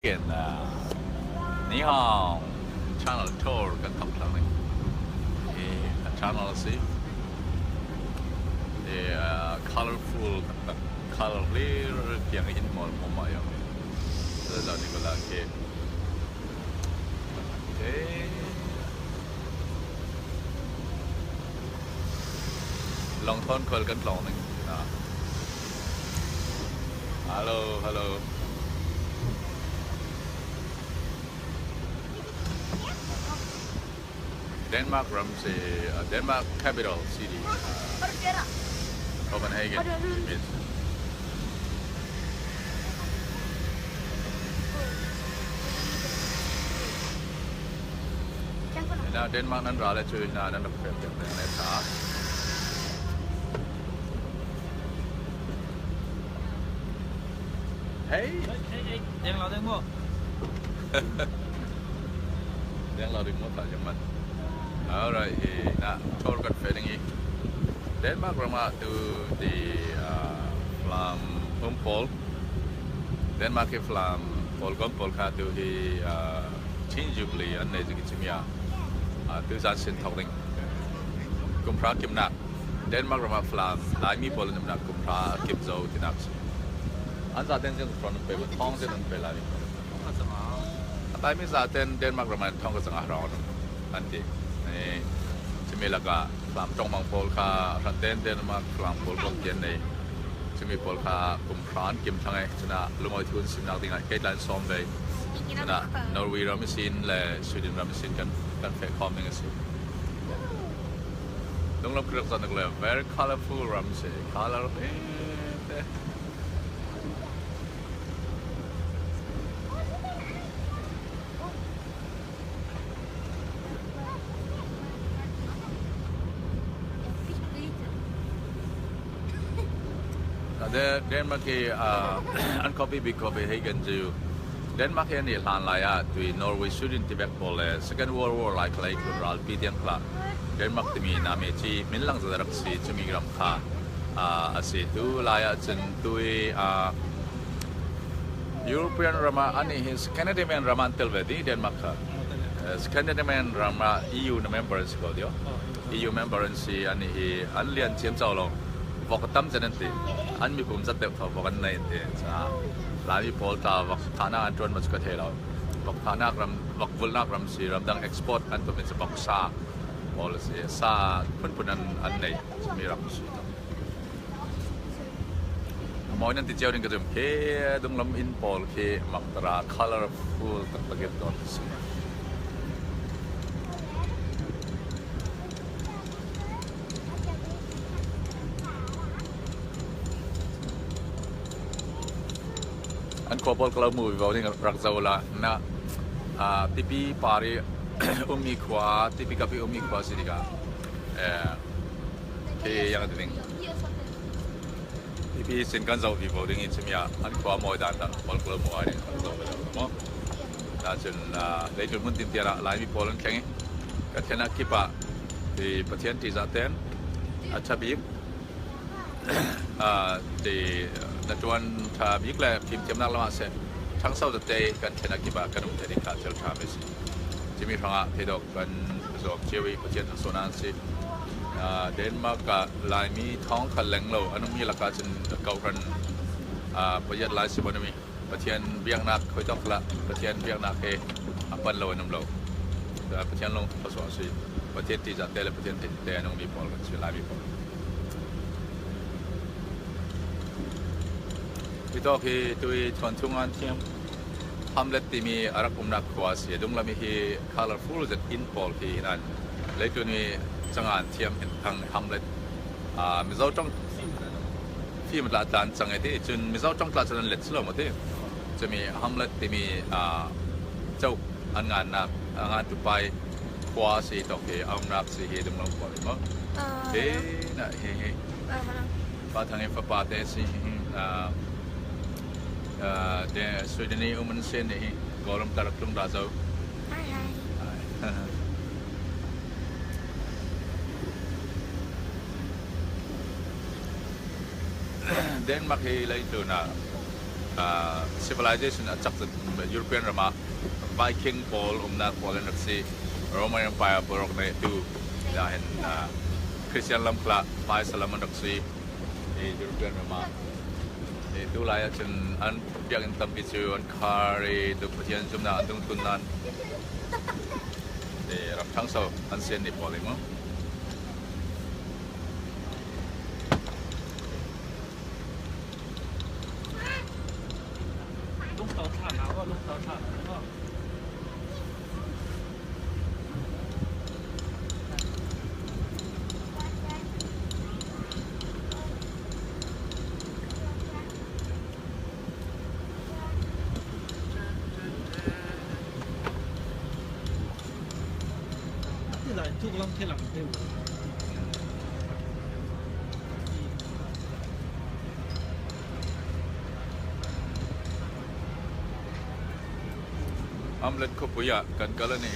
Again, ni hao channel tour kan kam thang ni channel si colorful color clear yang in mall mo ma yo la ni ko la ke long thon khol kan long ni hello Denmark Ramsey Denmark capital city Copenhagen is now Denmark nan ra le chui na nan phep phep ne sa hey đang lo đang mua đang lo đi mua phải cho mình alright na tour kat fading Denmark Rama to the from Umpol Denmark from Polkom Polka to the Chinjubli and Nezikichimia to Zansin Towing Kumpra Kimnak Denmark Rama from Limi Polinamnak Kumpra Kimzo Tinax Anza Denzel from the paper Tongs and Pelari Limi Zaten Denmark Rama Tongas around Anti จะมีละกะฟลามจงมังโพลคารันเดนเดนมาร์กฟลามโพลก็เกียนในจะมีโพลคากุมพรานกิมทั้งไงชนะลุงอยทุนสิบนักติงไงเกตไลน์ซ้อมเลยชนะนอร์วีรามิซินและสวีเดนรามิซินกันแข่งคอมยังไงสิลุงลำกระสันนึกเลย very colorful รามิซิน color Denmarkอัน copy big copy ให้กันจู Denmark นี่หลานหลายตัว Norway Sweden Tibet พอเลย Second World War หลายครั้งคุณรัลปีเดียนคลา Denmark ที่มีนามีที่มิลังจะรักษีจะมีกรัมค่าอาศัยตัวหลายจนตัว European รามาอันนี้ Scandinavian รามันเทลเวดี Denmark Scandinavian รามา EU members ก็เดียว EU members อันนี้อันเลียนเชื่อมเจ้าลงบอกตั้มจะนั่นตีอันมีผมจะเด็กเขาบอกกันในตีจ้าหลายพอลตาบอกฐานะอันตรวนมาสุดเทเราบอกฐานะรำบอกวุลนักรำสีรำดังเอ็กซ์พอร์ตอันตัวเป็นจะบอกซาพอลสีซาพุ่นอันในจะมีรำสีมอยนั่นติดเจ้าหนึ่งก็จะเคดงลำอินพอลเคมักตรา colorful ตั้งแต่เก็บดอกสีอันขบวนกลามูวิวนี่รักษาละนะทีพีปารีมีขวาทีพีกับมีขวาสิกายังไงทีพีสินกันจะวิวนี่ใช่ไหมอันขวาโมดันดันบอลกลามูอะไรก็ไม่รู้มั้งน่าจะเลยจุดมุ่งติดที่ละลายมีโพลันแข่งกันเทนักกีฬาที่ประเทศที่จะเต้นอาชาบิกที่นักวันทาบิกและทีมเจ้านักละมาเสทั้งเศร้าจะเตะกันชนะกีฬากันอุ่นเทนิคาเชลทามิสที่มีพลังที่ดอกกันจบเชวีประเทศโซนันสิเดนมาร์กลายมีท้องขันแหลงเราอันนั้นมีราคาจนเก่ากันประเทศลายสิบวันมีประเทศเบียงนักคอยต้องละประเทศเบียงนักปันเราอันนั้นเราประเทศลงผสมสิประเทศที่จะเตะและประเทศที่เตะน้องมีบอลกันชื่อลายมีบอลที่ตัวคือตัวชนทุ่งอันเทียมทำเล็ดที่มีอารักอุมนักขวาสีดงละมีที่ colorful จะอินพอลที่นั่นเล็กตัวนี้จังอันเทียมทางทำเล็ดมิเจ้าจ้องที่มันละจานจังไงที่จนมิเจ้าจ้องละจานเล็ดสโลมาที่จะมีทำเล็ดที่มีเจ้าอันงานนักงานตุไปขวาสีตัวคืออัมนักสีดงละขวาเลยมั้งน่ะปาทางนี้ฟ้าปาเตสีเดี๋ยวสวีเดนนี่อุมันเซนนี่กอลัมตารักลุงราเจ้าเดนมาร์กให้เลยตัวน่ะ civilization acak European rama Viking Paul umna Paul naksi Roman Empire borok na itu dahil Christian lamkla Pai Salaman naksi European rama itu layak jen an biang intam kicu an kari tu petian jumna antung tunan ram thang so an sen ni Paul moลูกเต๋าถ่านแล้วก็ลูกเต๋าถ่านแล้วก็ ที่ไหนทุกลำที่หลังเต็ม Amlet ko puya kan kala ni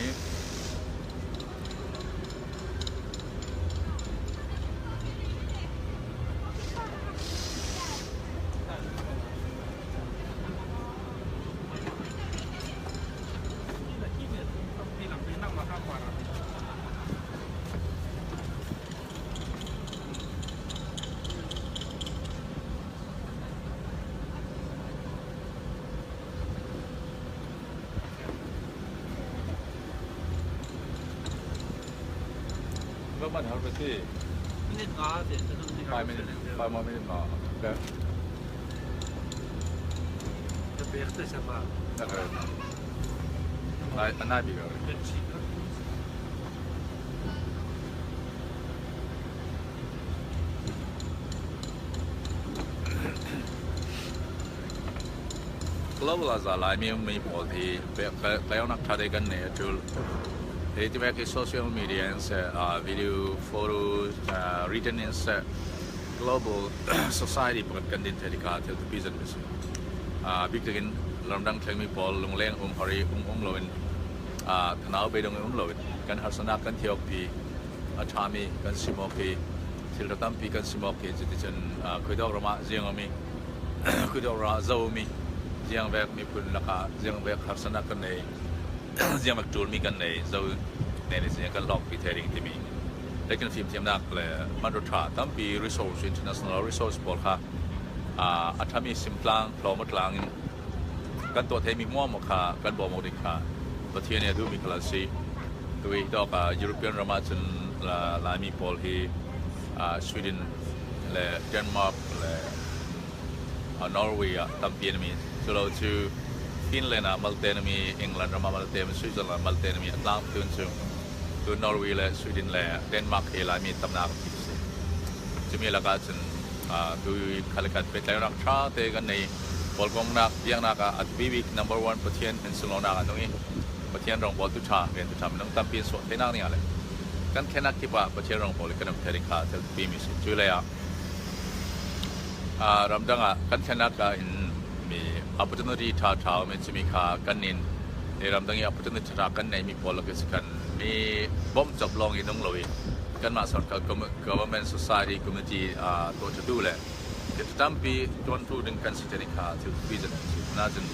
Berapa harus sih? Ini nggak ada, itu nanti 5 minutes, 5 more minutes more. Okay. Tapi itu siapa? Okay. Nabi kau. Global azalai mi polthi, kaya nak cari kan ni tu. Itu bagi social media video, photos, written in global society bukan kandin tadi kata itu bizar mesti. Bikin lambang kami pol lungleng hari loin, tanau bedong loin. Kan harus nak kan tiok pi, achami kan simoki, silratam pi kan simoki. Jadi jen kuidok ramah jiang ami, kuidok ramah zau mi, jiang bek mi pun laka, jiang bek harus nak kan ni. Yang maktul mi kan nei zau nei ni kan log pi thering ti mi lekin film tiam nak le manrotra tampi resource international resource bol kha athami simplang plomotlang kan to themi mo mo kha kan bo mo dik kha pathian ne du mi klasi tui dok European ramachan la mi pol hi Sweden le Denmark le Norway tampi mi so to Finland Maltenami England Rama Maltenami Switzerland Maltenami Atlant tu Norway le Sweden le Denmark hela mi tamnak tipsi jumi laka chen tu khalakat pe tlayo nak tra te kan nei polgong nak yang nak at bibik number 1 pathian Barcelona kan ngi pathian rong bol tu cha gen tu tham nang tampin so te nak ni ale kan khenak ki pa pathian rong bol kan theri kha tel pi mi si chu le ya ramdanga kan khenak ka in mi opportunity thao me chimi kha kanin eram dangi opportunity tha kan nei mi polakes kan mi bom job long in nong loi kan ma sort ka government society committee to tu le ke tampi ton tu ding kan siteri kha tu vision na jin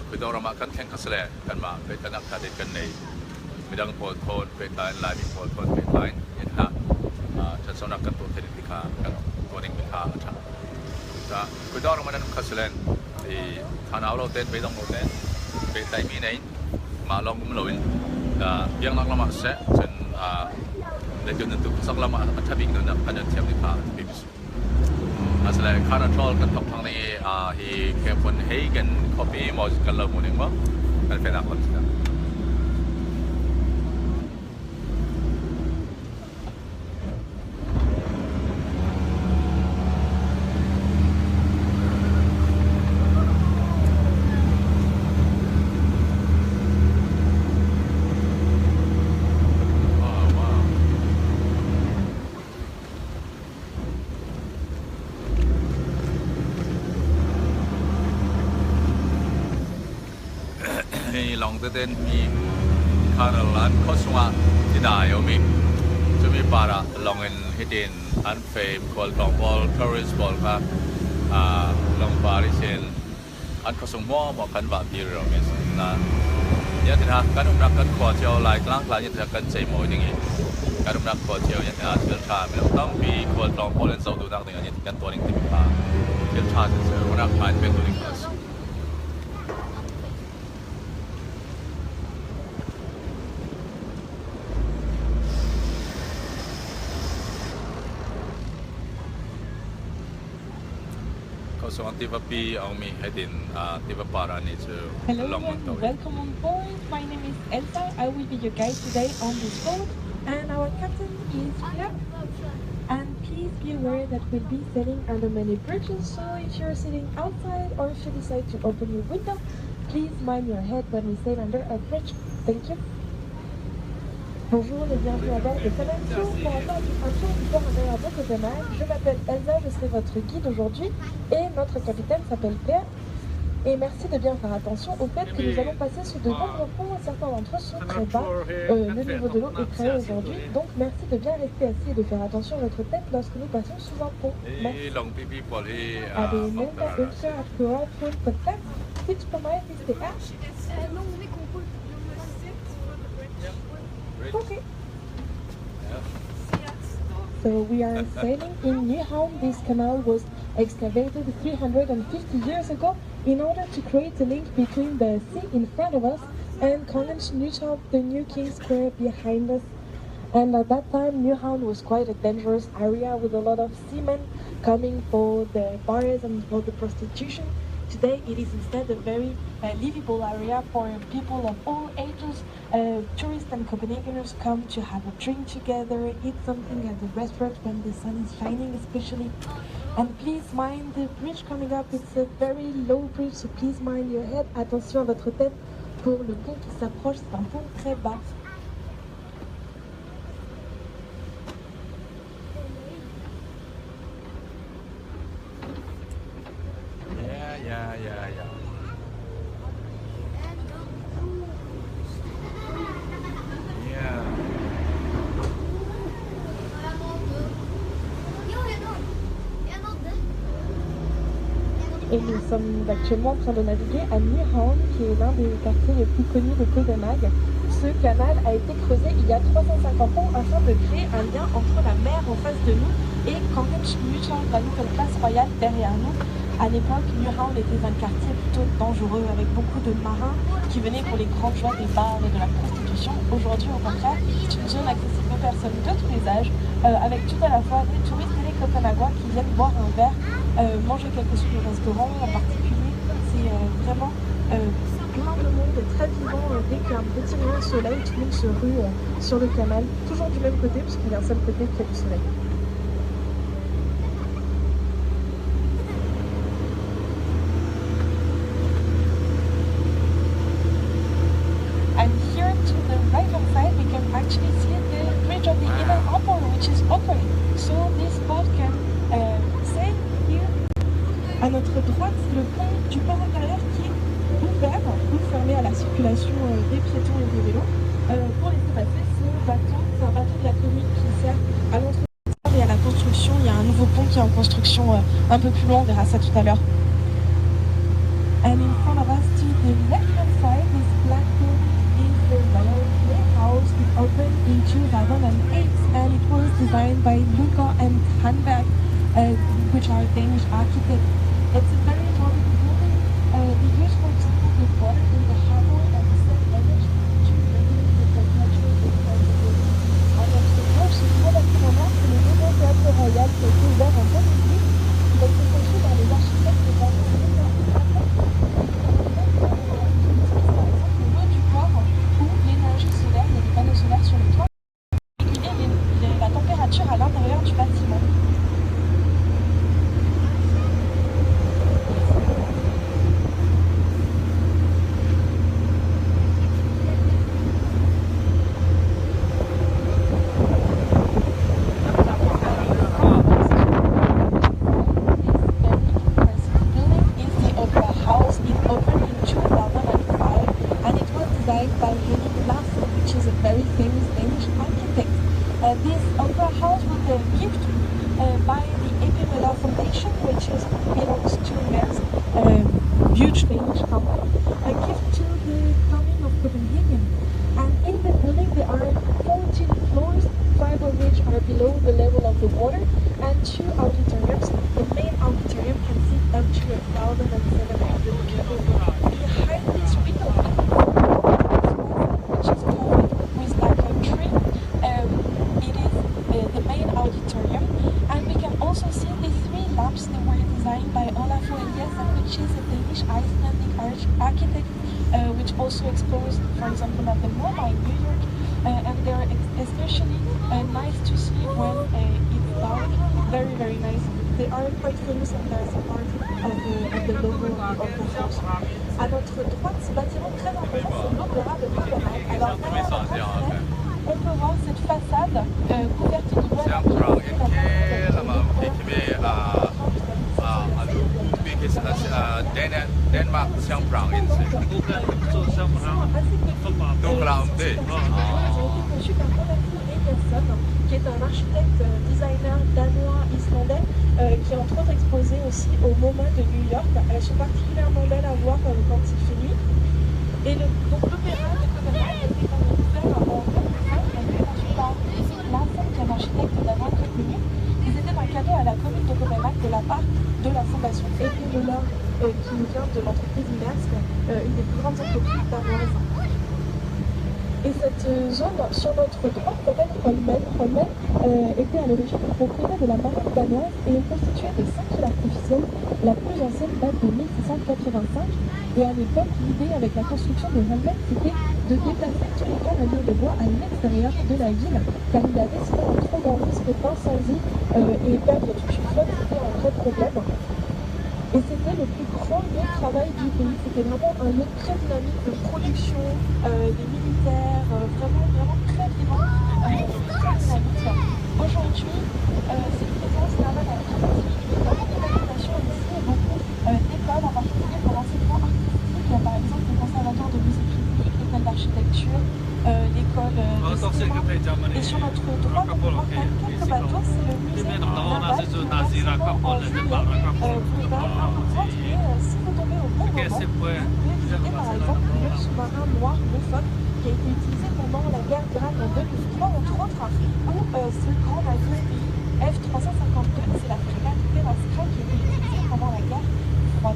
ku do rama kan khen kasle kan ma pe kan ak de kan nei midang pol thon pe kan lai mi pol thon pe line in ha chan sona kan to theri kha kan to ning mi kha tha ta ku do rama nan kaslen thì thằng nào lâu tên bị đông lâu tên bị tay mỹ này mà long cũng lỗi biang nak lama sẽ chân để cho nên tụi sắc lama tháp bình nữa anh em theo đi phá bị bị asal karena troll kan top thang ni hi Copenhagen copy mau kalau mau nih mau kan pernah aku tidak long tên mi kanalan koswa tidak yomi cumi para longen hidin unfame called long ball tourist ball ka long Parisian an ko sung mo kan ba pi ro mes na ya tin ha kan um rak kan ko chiao lai klang klang ya kan chei mo ding i kan um rak ko chiao ya ta chil cha me tong pi ko tong po len sau du dang ding ya kan to ding tim pa chil cha se rak man pe tu ding pas so on tiba pi ang mi hedin tiba para ni to Hello long everyone, welcome on board. My name is Elsa. I will be your guide today on this boat, and our captain is Pierre. And please be aware that we'll be sailing under many bridges, so if you're sitting outside or if you decide to open your window, please mind your head when we sail under a bridge. Thank you. Bonjour et bienvenue à bord de Canal Tour pour un tour du port intérieur de Copenhague. Je m'appelle Elsa, je serai votre guide aujourd'hui et notre capitaine s'appelle Pierre. Et merci de bien faire attention au fait que nous allons passer sous de nombreux ponts, certains d'entre eux sont très bas. Le niveau de l'eau est très haut aujourd'hui, donc merci de bien rester assis et de faire attention à votre tête lorsque nous passons sous un pont. Merci. Avez nunca ønsker at køre på en plads, tips på mig, hvis det er. Okay. So we are sailing in Nyhavn. This canal was excavated 350 years ago in order to create a link between the sea in front of us and Kongens Nytorv, the new King Square behind us. And at that time, Nyhavn was quite a dangerous area with a lot of seamen coming for the bars and for the prostitution. Today, it is instead a very livable area for people of all ages. Tourists and Copenhageners come to have a drink together, eat something at the restaurant when the sun is shining especially. And please mind the bridge coming up, it's a very low bridge, so please mind your head. Attention à votre tête pour le pont qui s'approche, c'est un pont très bas. Yeah. Et nous sommes actuellement en train de naviguer à Nyhavn, qui est l'un des quartiers les plus connus de Copenhague. Ce canal a été creusé il y a 350 ans afin de créer un lien entre la mer en face de nous et Kongens Nytorv, la nouvelle place royale derrière nous. À l'époque, Nyhavn était un quartier plutôt dangereux avec beaucoup de marins qui venaient pour les grandes joies des bars et de la prostitution. Aujourd'hui, au contraire, c'est une zone accessible aux personnes de tous les âges, avec tout à la fois des touristes et des Copenhaguois qui viennent boire un verre, manger quelque chose au restaurant en particulier. C'est vraiment plein de monde, très vivant. Dès qu'il y a un petit rayon de soleil, tout le monde se rue sur le canal, toujours du même côté, parce qu'il y a un seul côté qui a du soleil. And here to the right hand side, we can actually see the bridge of the inner harbor, which is open. So this boat can sail here. À notre droite, c'est le pont du port intérieur qui est ouvert ou fermé à la circulation des piétons et des vélos. Pour laisser passer ce bateau, c'est un bateau de la commune qui sert à l'entretien et à la construction. Il y a un nouveau pont qui est en construction un peu plus loin, on verra ça tout à l'heure. And in front of us to the left hand side, this black boat is the Royal Playhouse. It opened in 2008 and it was designed by Luca and Hanberg, which are Danish architects. It's a very important building. They use, for example, the water in the harbor and the sun energy to regulate the temperature inside the building. À notre gauche, c'est très actuellement que le nouveau théâtre royal qui a été ouvert en 2010. Il a été construit par les architectes de Luca et sur le toit, réguler la température à l'intérieur du bâtiment. This opera house was a gift by the AP Møller Foundation, which belongs to Maersk which also exposed, for example, at the MoMA in New York, and they're especially nice to see when it's dark. Very, very nice. They are quite famous and there's a part of the logo of the house. À notre droite, ce bâtiment très important, c'est l'Opéra de Copenhague. Alors, derrière notre fenêtre, on peut voir cette façade couverte de bois. Siang NK lama PKB Denmark Siang Prang in Donc là on dit Conçu par Jonathan Eliasson, qui est un architecte designer danois-islandais, qui est entre autres exposé aussi au MoMA de New York. Elles sont particulièrement belles à voir quand il fait nuit. Et donc l'opéra de Copenhague a été ouvert en 2005, a été conçu par Larsen, qui est un architecte danois très connu. Ils étaient un cadeau à la commune de Copenhague de la part de la fondation Épée de l'Or, qui nous vient de l'entreprise Maersk, une des plus grandes entreprises danoises. Et cette zone sur notre droite s'appelle Holmen. Holmen était à l'origine propriété de la marine danoise et est constituée de 5 îles artificielles. La plus ancienne date de 1685. Et à l'époque, l'idée avec la construction de Holmen, c'était de déplacer tous les cavaliers de bois à l'extérieur de la ville, car il y avait sinon un trop grand risque d'incendie et perdre toute une flotte, c'était un vrai problème. Et c'était le plus grand lieu de travail du pays. C'était vraiment un lieu très dynamique de production, des militaires, vraiment très vivant, très dynamique. Aujourd'hui, cette présence navale a très particulier. La population ici est beaucoup d'écoles, en particulier pour l'enseignement artistique. Il y a par exemple le conservatoire de musique rythmique, l'école d'architecture, l'école de cinéma. Et sur notre droite, on peut voir quand même quelques bateaux. C'est le musée naval qui est bâtiment en juillet. Si vous tombez au bon moment, vous pouvez visiter par exemple le sous-marin noir Buffon qui a été utilisé pendant la guerre d'Irak en 2003, entre autres, où ce grand navire F-352, c'est la frégate Terrastra qui a été utilisée pendant la guerre froide.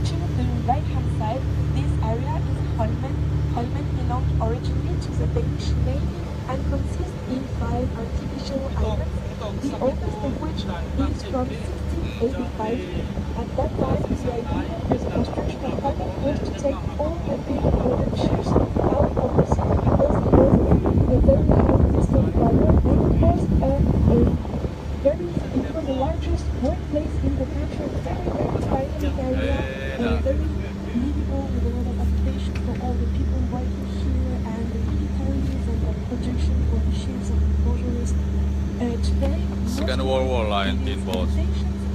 To the right-hand side, this area is Holmen. Holmen belonged originally to the Danish Navy and consists in 5 artificial islands, the oldest of which is from 1685. At that time, the idea with the construction of Holmen was to take all the big wooden ships out of the sea because it was a very high distance water and it was the largest workplace in the country, very tiny area, very livable with a lot of occupation for all the people working here and the militaries and the production for the ships and the motorists. Today, Second World War line in both.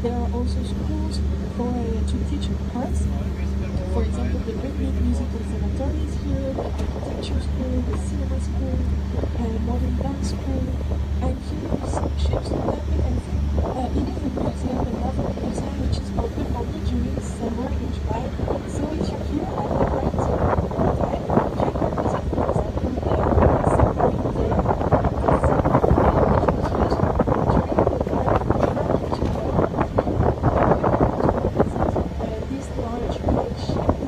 There are also schools to teach arts. For example, the Rhythmic Music Conservatory is here, the architecture school, the cinema school, modern dance school, and here you see ships that we can see. It is a museum, a naval museum, which is open only during summer in July. So if you're here at the right time, you can visit, for example, the submarine day, the submarine which was used during the time of the this large red ship is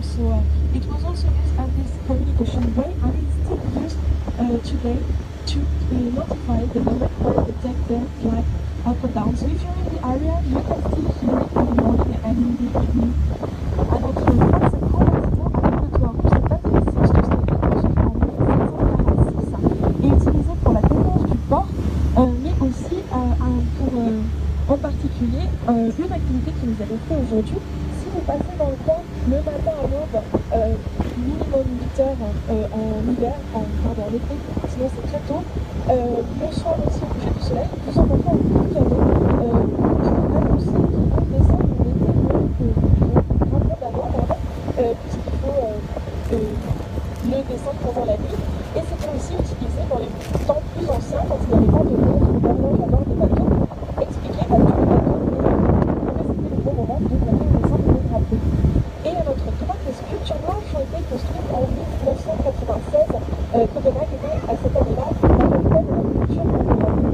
so it was also used as this communication way and it's still used today to notify the number where the deck their flag up or down. So if you're in the area, you can still hear it in the morning and in the evening. À notre droite, ce grand bâtiment avec le toit rouge, cette date de 1646 est utilisé pour la défense du port, mais aussi pour en particulier une activité qui nous est restée aujourd'hui. Si vous passez dans le coin le matin à l'aube, minimum 8 heures en hiver, en été, sinon c'est très tôt. Le soir aussi au coucher du soleil, vous en montrez un petit cadeau qui est annoncé, qui vont descendre en été, donc rapport construite en 1996. Copenhague était à cette année-là la capitale de la culture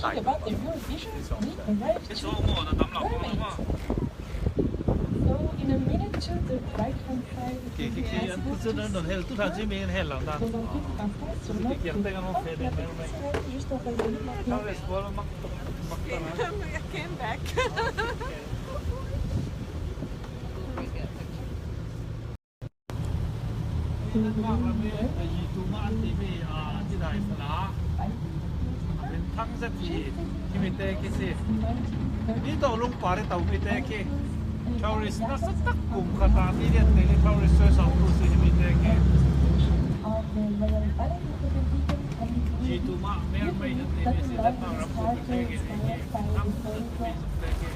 talking about the Eurovision, we arrived to Mermaids. So in a minute to the right hand side, Qui pousse dans le tout entier mais elle là. dans un petit instant sur notre Qui est également fait des merveilles. juste en face de nous maintenant. Charles Espoir I came back. thắng rất gì khi mình tê cái gì đi tàu lung quả để tàu mình tê cái tourist nó rất tắc cùng cả ta đi đến cái tourist sơ sầu của sự mình tê cái chỉ tụ mà mấy mấy những cái gì đó tàu làm cũng tê cái thắng rất gì tê cái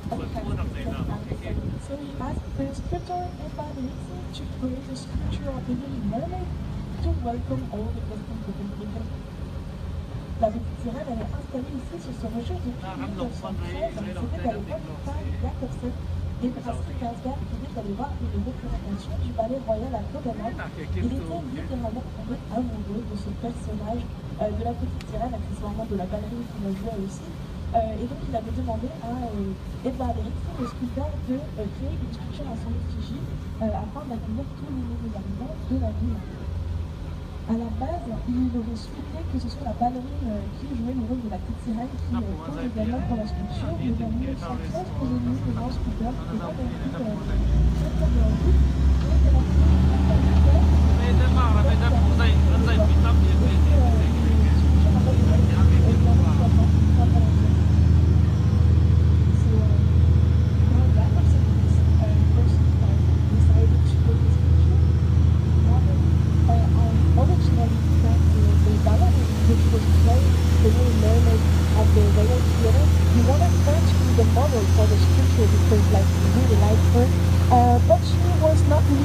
vẫn mua được đấy là cái So he asked the sculptor Evanisi to create a sculpture of the little mermaid to welcome all the guests in Copenhagen. La petite sirène elle est installée ici sur ce refuge depuis 1913. C'était à l'époque Carl Jacobsen et Brasserie Casgard qui dit d'aller voir une représentation du ballet royal à Copenhague. Il était littéralement tombé amoureux de ce personnage de la petite sirène, accessoirement de la ballerine qu'il a joué aussi. Et donc il avait demandé à Edvard Eriksson, le sculpteur, de créer une sculpture à son effigie afin d'accueillir tous les nouveaux arrivants de la ville. À la base, il aurait souhaité que ce soit la ballerine qui jouait le rôle de la petite sirène qui pose également pour la sculpture. Mais en 1913, pour le nouveau grand sculpteur qui était convaincu de la vie,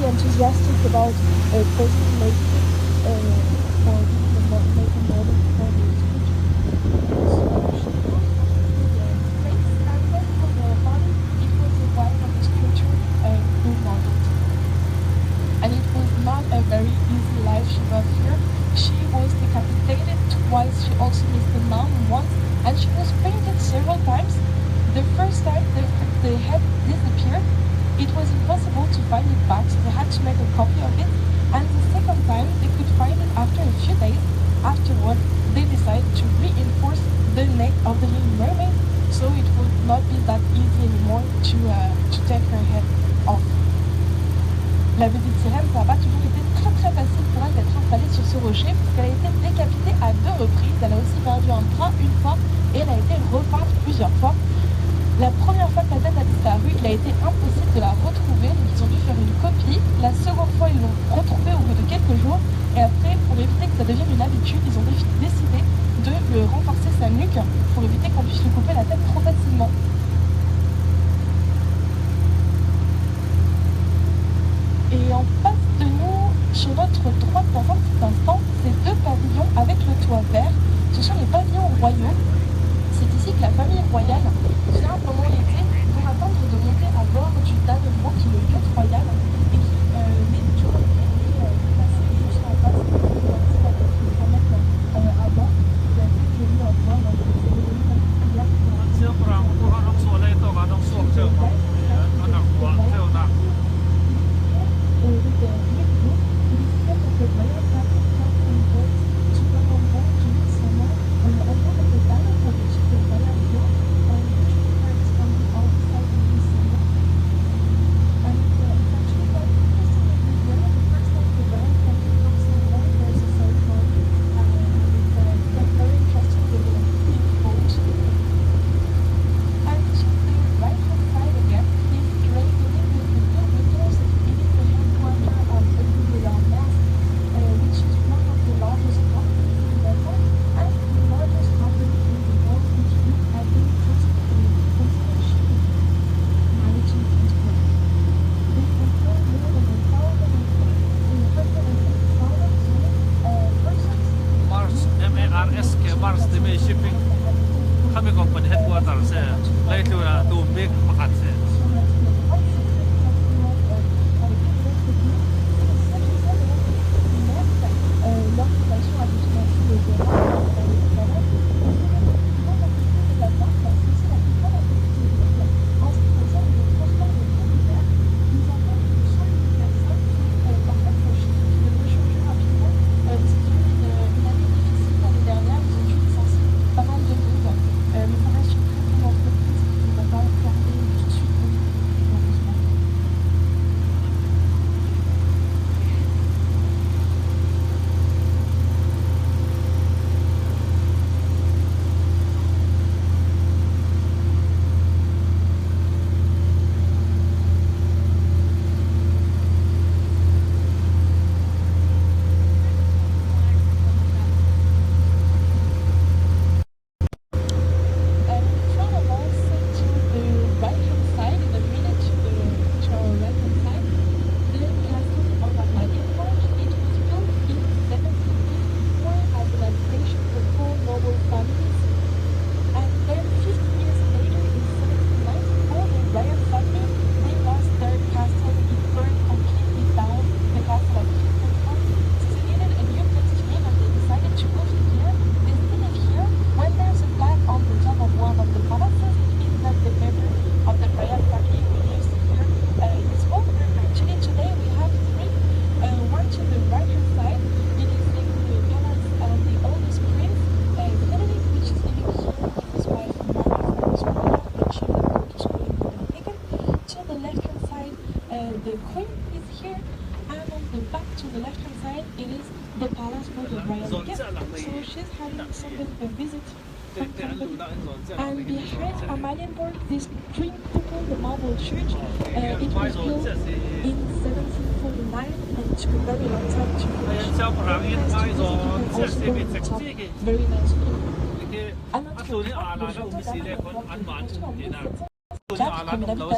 enthusiastic about person making for the making model for the sculpture. So she goes to the face area for the body. It was the wife of the sculpture who modeled. And it was not a very easy life she got here. She was decapitated twice. She also missed the mom once, and she was painted several times. The first time the head disappeared, it was impossible to find it back, so they had to make a copy of it. And the second time they could find it after a few days. Afterward, they decided to reinforce the neck of the Little Mermaid, so it would not be that easy anymore to take her head off. La petite sirène, ça n'a pas toujours été très très facile pour elle d'être installée sur ce rocher, parce qu'elle a été décapitée à 2 reprises. Elle a aussi perdu un bras une fois et elle a été repeinte plusieurs fois. La première fois que la tête a disparu, il a été impossible de la retrouver, donc ils ont dû faire une copie. La seconde fois, ils l'ont retrouvée au bout de quelques jours, et après, pour éviter que ça devienne une habitude, ils ont décidé de renforcer sa nuque pour éviter qu'on puisse lui couper la tête trop facilement. Et en face de nous, sur notre droite dans un petit instant, ces 2 pavillons avec le toit vert, ce sont les pavillons royaux. C'est ici que la famille royale vient pendant l'été pour attendre de monter à bord du Dannebrog, qui est le yacht royal, et qui met toujours le pied et passer juste en face de la petite qui va mettre à bord. Il y a deux jolies à bord, And behind Amalienborg, this green temple, the marble church, it was built in 1749 and took a very long time to finish. Very nice view. À notre droite, le château d'Amalienborg, comme une habitation pour 4 familles nobles. Et la famille royale,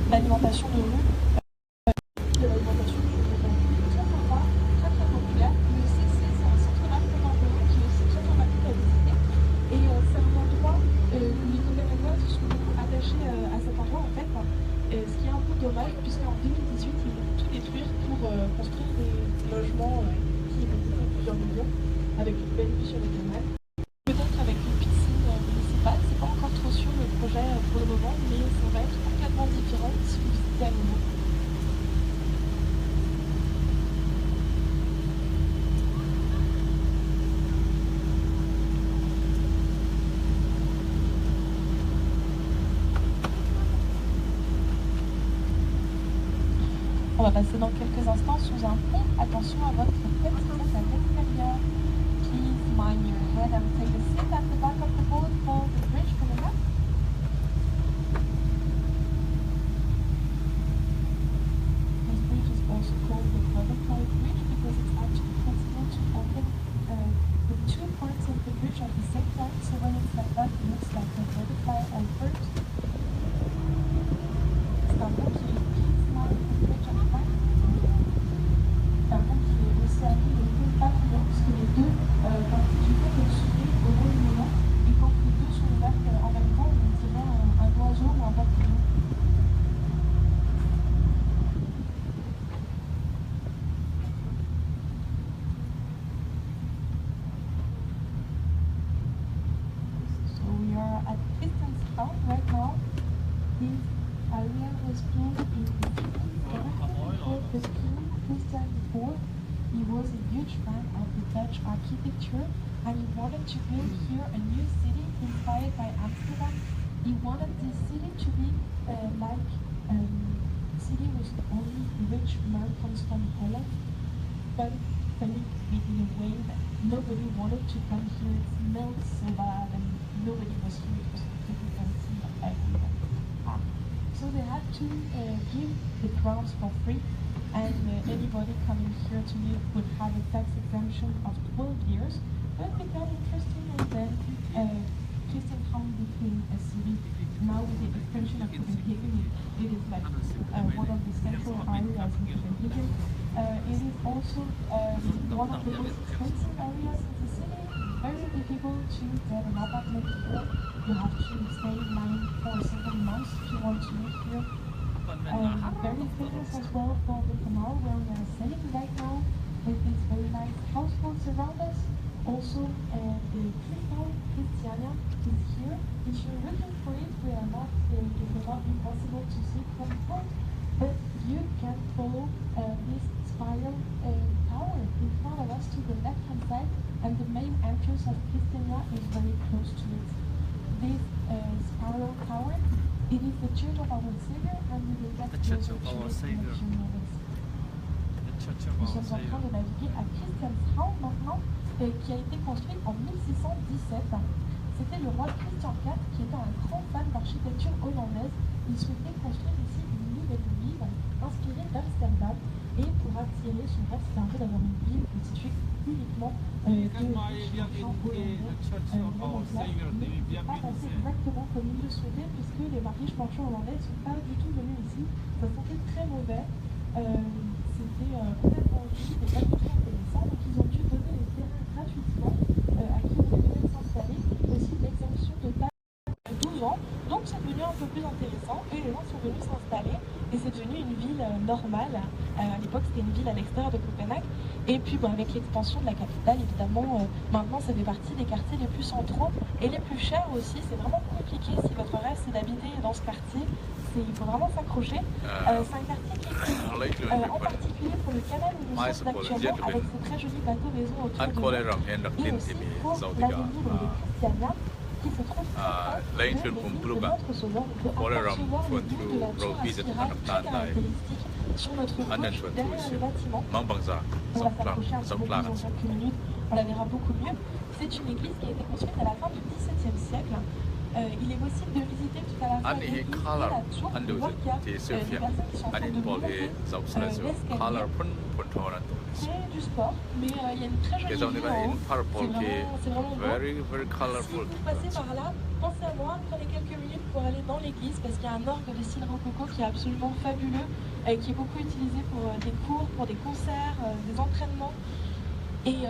l'alimentation de rue, de l'alimentation de rue, très sympa, très très populaire. Le CC, c'est un centre d'art contemporain qui est aussi très sympathique à visiter. Et c'est un endroit où les Copenhaguens se sont beaucoup attachés à cet endroit en fait. Ce qui est un peu dommage puisqu'en 2018 ils vont tout détruire pour construire des logements qui vont coûter plusieurs millions avec une belle vue sur le canal. Peut-être avec une piscine municipale, c'est pas encore trop sûr le projet pour le moment, mais ça va être complètement différent si vous visitez à nouveau. On va passer dans quelques instants sous un pont. Attention à votre petite tête à l'extérieur. Please mind your head and take a seat at the back of the boat for the bridge coming up. This bridge is also called the butterfly bridge because it's actually possible to open the two parts of the bridge at the same time. So when it's like that, it looks like a butterfly or bird. C'est un pont qui est c'est un peu pas plus long parce que les deux parties du pont peuvent s'ouvrir au même moment et quand les deux sont ouvertes en même temps, on dirait un oiseau ou un papillon. So we are at Christianshavn right now. This area was built in 1774 by King Christian IV. He was a huge fan of the Dutch architecture and he wanted to build here a new city inspired by Amsterdam. He wanted this city to be like a city with only rich Americans from Holland, but in a way that nobody wanted to come here. It smelled so bad and nobody was here. It was occupancy everywhere. So they had to give the grounds for free. And anybody coming here to live would have a tax exemption of 12 years. But it became interesting and then Christianshavn became a city. Now with the extension of Copenhagen, it is like one of the central areas in Copenhagen. It is also one of the most expensive areas in the city. Very difficult to get an apartment here. You have to stay in line for several months if you want to live here. Very famous as well for the canal where we are sailing right now with these very nice houseboats around us. Also, the Clipper Christiania is here. If you're looking for it, it will not be possible to see from the boat, but you can follow this spiral tower in front of us to the left-hand side, and the main entrance of Christiania is very close to it. This spiral tower, it is the Church of Our Savior, and we will get closer to it in a few minutes. Nous sommes en train de naviguer à Christianshavn maintenant, qui a été construite en 1617. C'était le roi Christian IV qui était un grand fan d'architecture hollandaise. Il souhaitait construire ici une nouvelle ville inspirée d'Amsterdam, et pour attirer son rêve, c'était un peu d'avoir une ville constituée uniquement de gens hollandais. Pas passé exactement comme ils le souhaitaient, puisque les riches marchands hollandais ne sont pas du tout venus ici. Ça sentait très mauvais. C'était complètement vide et pas du tout intéressant. Donc ils ont dû donner les terrains gratuitement à qui voulait s'installer, aussi l'exemption totale de 12 ans. Donc c'est devenu un peu plus intéressant et les gens sont venus s'installer et c'est devenu une ville normale. À l'époque c'était une ville à l'extérieur de Copenhague. Et puis bon, avec l'expansion de la capitale, évidemment, maintenant ça fait partie des quartiers les plus centraux et les plus chers aussi. C'est vraiment compliqué si votre rêve c'est d'habiter dans ce quartier. Il faut vraiment s'accrocher. C'est un quartier qui est en particulier pour le canal où nous sommes actuellement, avec ce très joli bateau maison autour de nous. Et aussi pour l'avenue de Christiania, qui se trouve très proche de notre sauveur. On peut apercevoir le bout de la tour à spirale très caractéristique sur notre gauche derrière le bâtiment. On va s'approcher un peu plus dans quelques minutes, on la verra beaucoup mieux. C'est une église qui a été construite à la fin du XVIIe siècle. Il est possible de visiter tout à la fin la tour. On voit qu'il y a des personnes qui sont en train de monter l'escalier. C'est du sport, mais il y a une très jolie vue en haut. C'est vraiment beau. Si vous passez par là, pensez à moi, prenez quelques minutes pour pour aller dans l'église parce qu'il y a un orgue de style rococo qui est absolument fabuleux, qui est beaucoup utilisé pour des cours, pour des concerts, des entraînements. Et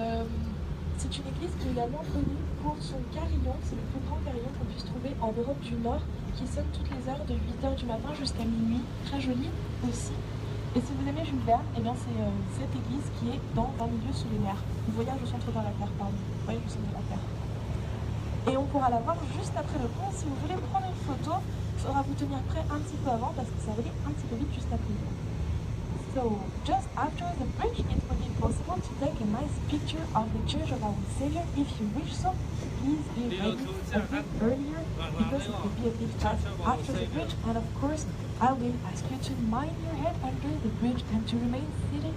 c'est une église qui est également connue pour son carillon, c'est le plus grand carillon qu'on puisse trouver en Europe du Nord, qui sonne toutes les heures de 8h du matin jusqu'à minuit, très joli aussi. Et si vous aimez Jules Verne, eh bien c'est cette église qui est dans 20 milieux sous les mers. Le voyage au centre de la Terre, pardon. Le voyage au centre de la Terre. Et on pourra la voir juste après le pont. Si vous voulez prendre une photo, il faudra vous tenir prêt un petit peu avant parce que ça va aller un petit peu vite juste après le pont. So, just after the bridge, it will be possible to take a nice picture of the Church of Our Savior. If you wish so, please be ready a bit earlier because it will be a bit fast after the bridge. And of course, I will ask you to mind your head under the bridge and to remain seated.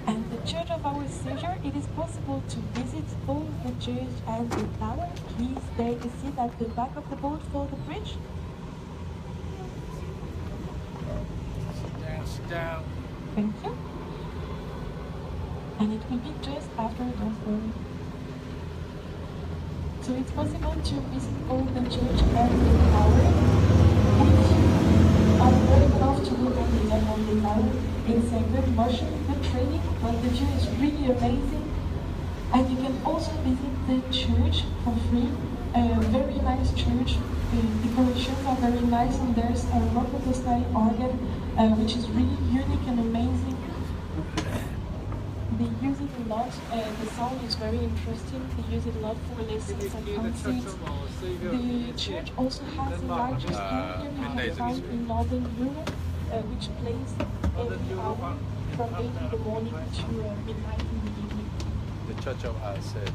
And the Church of Our Savior, it is possible to visit both the church and the tower. Please take a seat at the back of the boat for the bridge. Sit down. Thank you. And it will be just after, don't worry. So it's possible to visit both the church and the tower. If you are brave enough to look on the tower, it's a good motion, good training, but the view is really amazing. And you can also visit the church for free. A very nice church. The decorations are very nice, and there's a rococo style organ, which is really unique and amazing. They use it a lot. The sound is very interesting. They use it a lot for lessons and concerts. The church also has the largest organ you can find in Northern Europe, which plays every hour from 8 in the morning to midnight in the evening. The Church of Our Savior.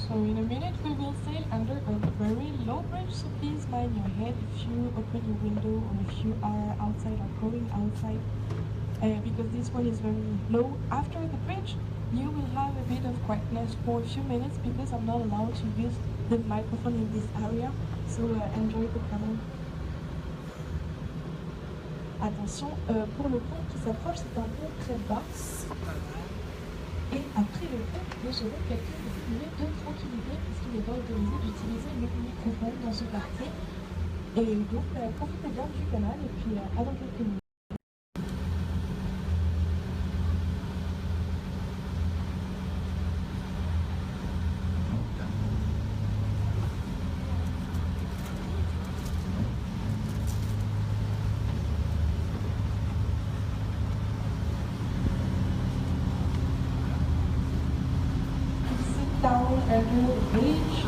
So in a minute we will sail under a very low bridge, so please mind your head if you open your window or if you are outside or going outside, because this one is very low. After the bridge, you will have a bit of quietness for a few minutes because I'm not allowed to use the microphone in this area, so enjoy the camera. Attention, pour le pont qui s'approche, c'est un pont très bas. Et après le pont, nous aurons quelques minutes de tranquillité puisqu'il n'est pas autorisé d'utiliser le microphone dans ce quartier. Et donc, profitez bien du canal et puis à dans quelques minutes. Down under the bridge.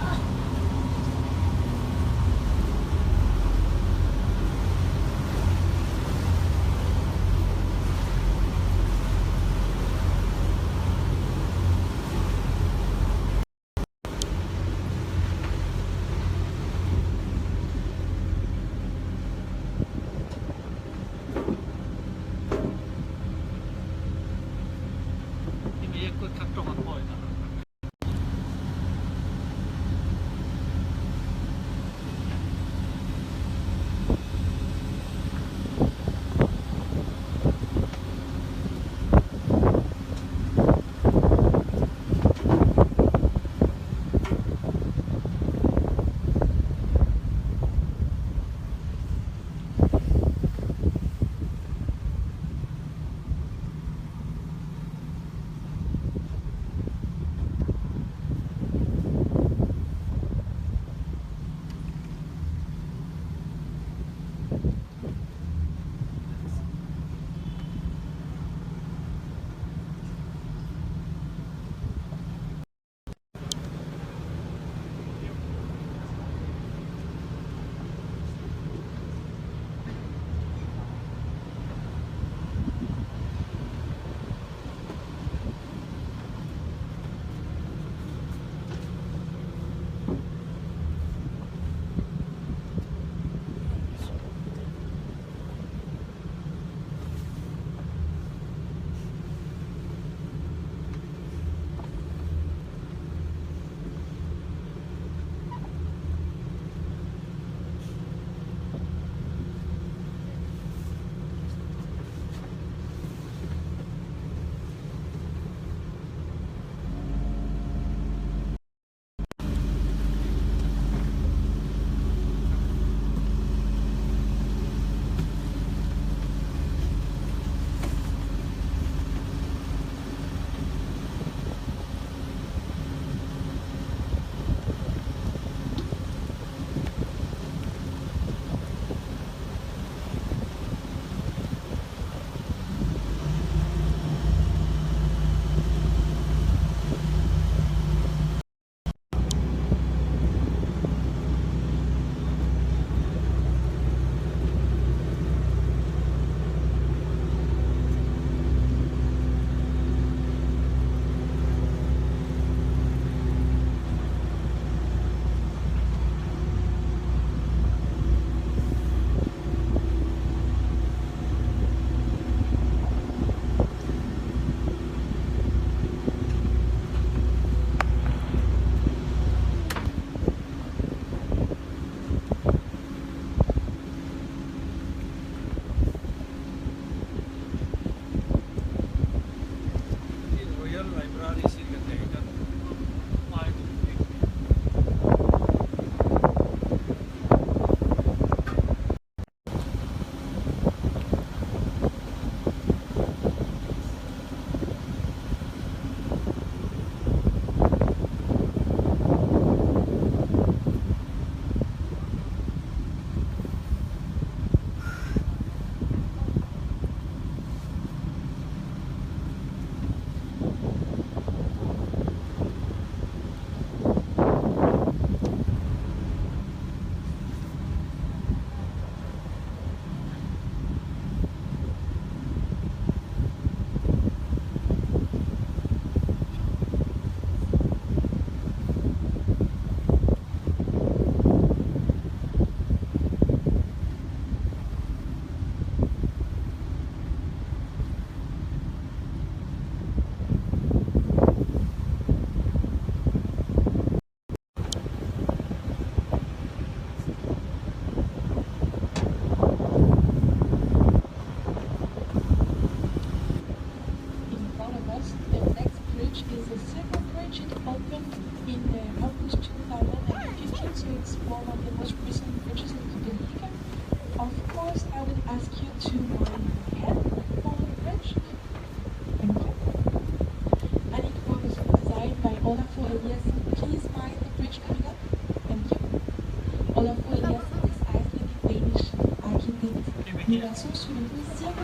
Olafur Eliasson is Icelandic Danish architect. Nous passons sous le deuxième.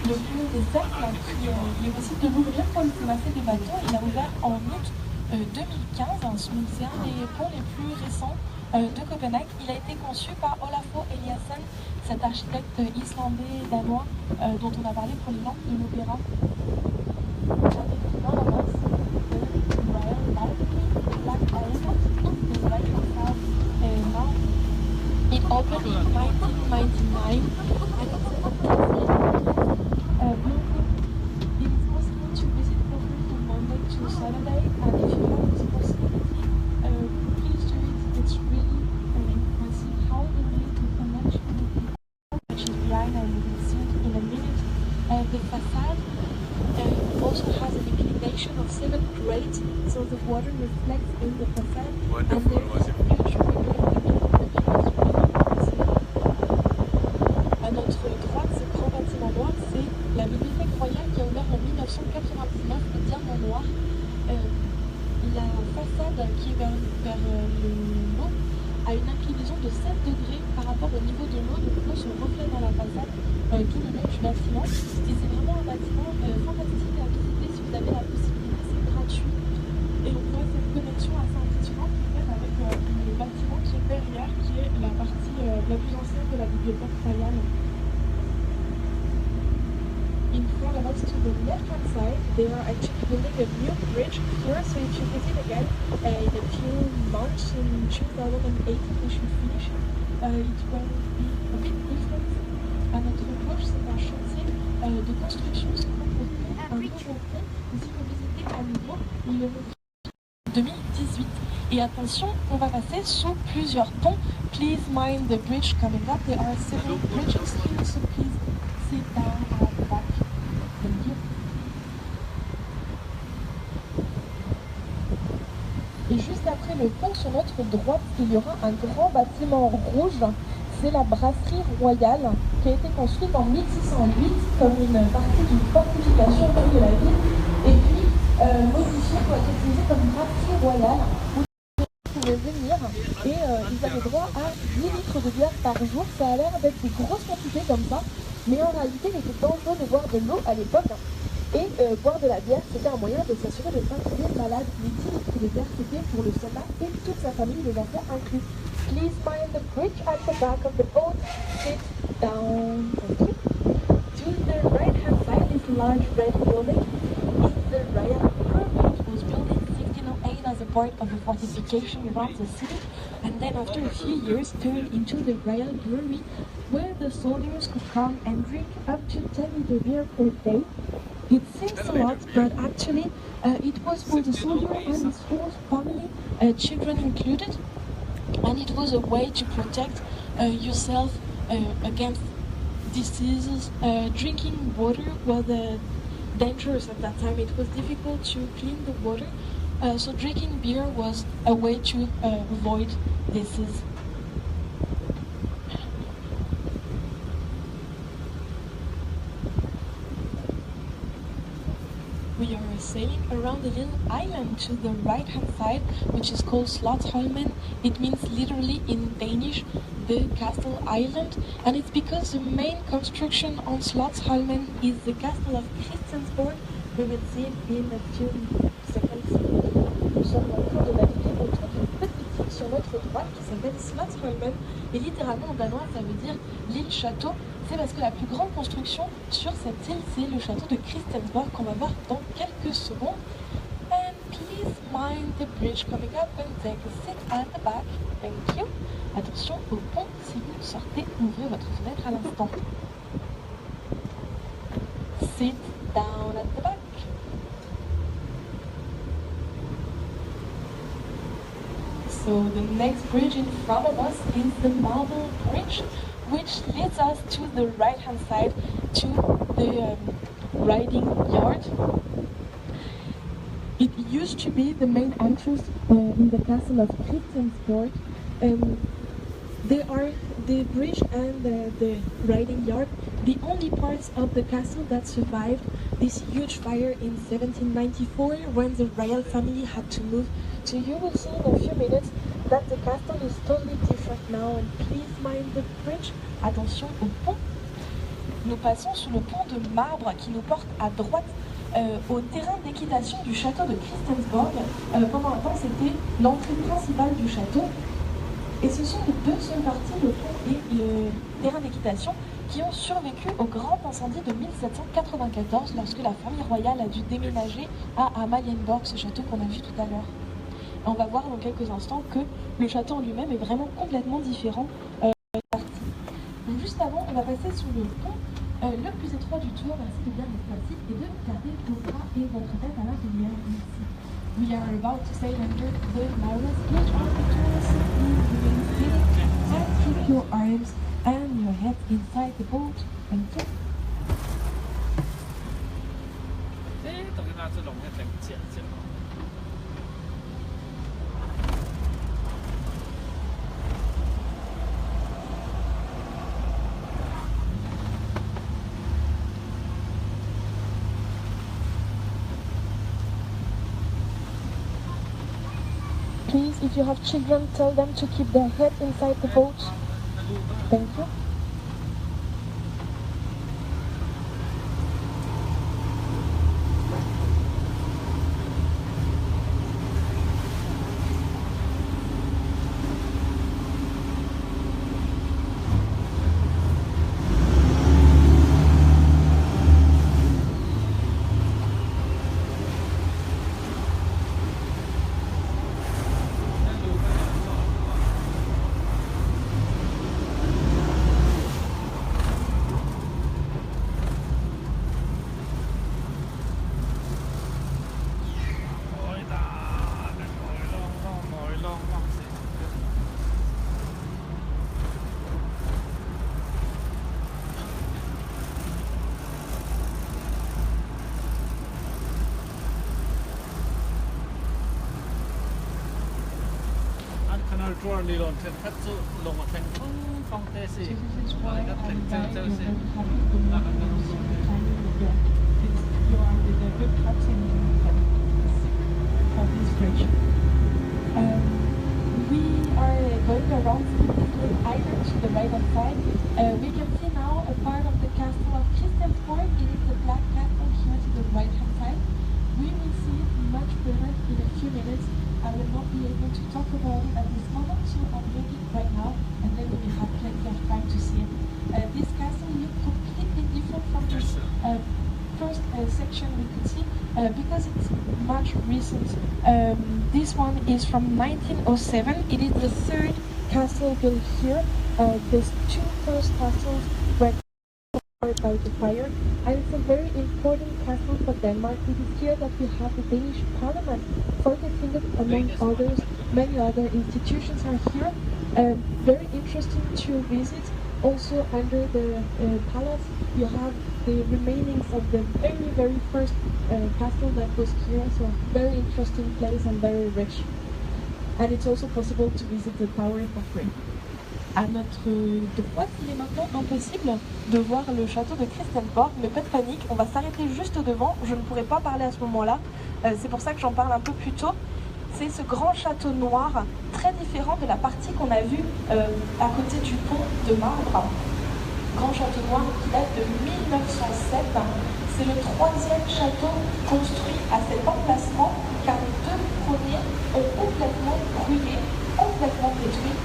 Le pont des cercles, qui est possible de l'ouvrir pour le masser des bateaux, il a ouvert en août 2015. C'est un des ponts les plus récents de Copenhague. Il a été conçu par Olafur Eliasson, cet architecte islandais danois dont on a parlé pour les lampes de l'opéra. It opened in 1999 and it's a building. It is possible to visit Copenhagen from Monday to Saturday, and if you have this possibility, please do it. It's really impressive how they made the connection with the which is behind, and you will see it in a minute. The facade also has an inclination of 7 grades, so the water reflects in the facade. Wonderful, And was it? huge window à notre droite, ce grand bâtiment noir, c'est la bibliothèque royale qui a ouvert en 1999, le Diamant Noir. La façade qui est vers l'eau a une inclinaison de 7 degrés par rapport au niveau de l'eau, donc l'eau se reflète dans la façade tout le long du bâtiment. Et c'est vraiment un bâtiment fantastique à visiter si vous avez la possibilité, c'est gratuit. Et on voit cette connexion assez impressionnante peut-être avec le bâtiment qui est derrière, qui est la partie la plus ancienne de la bibliothèque royale. In front of us to the left-hand side, they are actually building a new bridge here, so if you visit again in a few months, in 2018, we should finish it. It will be a bit different. À notre gauche, c'est un chantier de construction, ce qu'on peut faire un nouveau pont. Si vous visitez à nouveau, il est 2018. Et attention, on va passer sous plusieurs ponts. Please mind the bridge coming up. There are several bridges here, so please sit down at the back. Thank you. Et juste après le pont, sur notre droite, il y aura un grand bâtiment rouge. C'est la brasserie royale qui a été construite en 1608 comme une partie d'une fortification de la ville et puis modifiée pour être utilisée comme brasserie royale où ils pouvaient venir et ils avaient droit à 10 litres de bière par jour. Ça a l'air d'être des grosses quantités comme ça, mais en réalité il était dangereux de boire de l'eau à l'époque. Et boire de la bière, c'était un moyen de s'assurer de ne pas tomber malade. Les 10 litres de bière, c'était pour le soldat et toute sa famille, les enfants inclus. Please mind the bridge at the back of the boat. Sit down. Thank you. To the right-hand side is a large red building. It's the Royal Brewery. It was built in 1608 as a part of a fortification around the city, and then after a few years turned into the Royal Brewery, where the soldiers could come and drink up to 10 liters beer per day. It seems a lot, but actually it was for the soldier and his whole family, children included, and it was a way to protect yourself against diseases. Drinking water was dangerous at that time. It was difficult to clean the water, so drinking beer was a way to avoid disease. We are sailing around a little island to the right-hand side, which is called Slotsholmen. It means literally in Danish, the castle island, and it's because the main construction on Slotsholmen is the castle of Christiansborg. We will see it in a few seconds. Nous sommes en train de naviguer autour d'une petite île sur notre droite qui s'appelle Slotsholmen, et littéralement en danois ça veut dire l'île château. C'est parce que la plus grande construction sur cette île, c'est le château de Christiansborg qu'on va voir dans quelques secondes. And please mind the bridge coming up and take a seat at the back. Thank you. Attention au pont, si vous sortez, ouvrez votre fenêtre à l'instant. Sit down at the back. So the next bridge in front of us is the Marble Bridge, which leads us to the right-hand side to the riding yard. It used to be the main entrance in the castle of Christiansborg. They are the bridge and the riding yard, the only parts of the castle that survived this huge fire in 1794 when the royal family had to move. So you will see in a few minutes that the castle is totally different now, and please mind the bridge. Attention au pont. Nous passons sous le pont de marbre qui nous porte à droite au terrain d'équitation du château de Christiansborg. Pendant un temps, c'était l'entrée principale du château. Et ce sont les deux seules parties, le pont et le terrain d'équitation, qui ont survécu au grand incendie de 1794 lorsque la famille royale a dû déménager à Amalienborg, ce château qu'on a vu tout à l'heure. On va voir dans quelques instants que le château en lui-même est vraiment complètement différent de la partie. Donc juste avant, on va passer sous le pont le plus étroit du tour. Merci de bien être assis et de garder vos bras et votre tête à l'intérieur. Merci. We are about to sail under the narrowest bridge of the tour. Remain seated and keep your arms and your head inside the boat. Thank you. 等于那这种要整剪剪。 Please, if you have children, tell them to keep their head inside the boat. Thank you. Drawer đi lon trên khách số lồng mà thành phong tê xì và các thành chơi xì là các cái We are going around the island to the right hand side. We can see now a part of the castle of Christiansborg. It is the black castle here to the right hand side. We will see it much better in a few minutes. I will not be able to talk about it at this moment, so I'm doing it right now, and then we will have plenty of time to see it. This castle looks completely different from the first section we could see, because it's much recent. This one is from 1907. It is the third castle built here. These two first castles were destroyed by the fire, and it's a very important castle for Denmark. It is here that we have the Danish Parliament. Folketinget, among others, many other institutions are here. Very interesting to visit. Also under the palace, you have the remainings of the very first castle that was here. So very interesting place and very rich. And it's also possible to visit the tower for free. À notre droite, il est maintenant impossible de voir le château de Christiansborg, mais pas de panique, on va s'arrêter juste devant. Je ne pourrai pas parler à ce moment-là, c'est pour ça que j'en parle un peu plus tôt. C'est ce grand château noir, très différent de la partie qu'on a vue à côté du pont de marbre. Grand château noir qui date de 1907. C'est le troisième château construit à cet emplacement, car les deux premiers ont complètement brûlé, complètement détruit.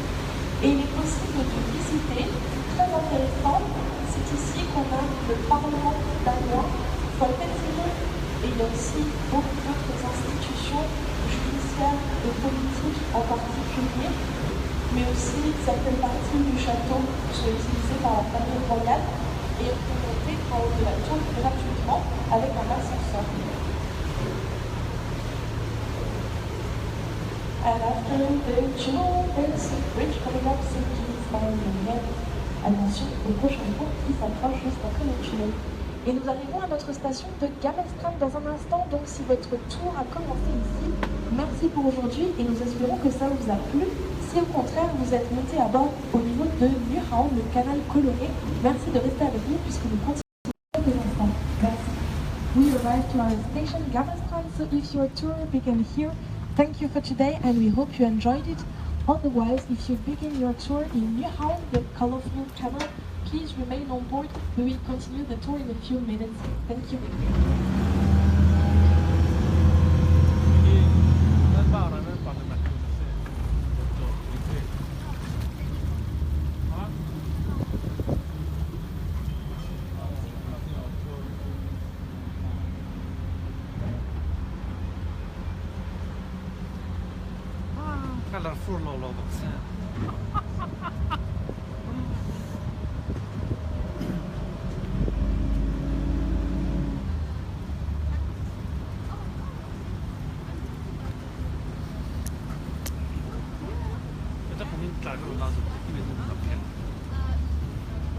Et il est possible de visiter, c'est très intéressant, c'est ici qu'on a le Parlement danois, Folketinget, et il y a aussi beaucoup d'autres institutions judiciaires et politiques en particulier, mais aussi certaines parties du château sont utilisées par la famille royale et on peut monter en haut de la tour gratuitement avec un ascenseur. And after the tunnel, there's a bridge coming up, so please mind your head. Attention au prochain pont qui s'approche juste après le tunnel. Et nous arrivons à notre station de Gammelstrand dans un instant, donc si votre tour a commencé ici, merci pour aujourd'hui et nous espérons que ça vous a plu. Si au contraire vous êtes monté à bord au niveau de Nyhavn, le canal coloré, merci de rester avec nous puisque nous continuons quelques instants. Merci. We arrived to our station Gammelstrand, so if your tour began here, thank you for today and we hope you enjoyed it. Otherwise, if you begin your tour in Newhound, the colorful canal, please remain on board. We will continue the tour in a few minutes. Thank you. Colorful all over. Ito kung klaro na sa pagkikinig ng kapyan.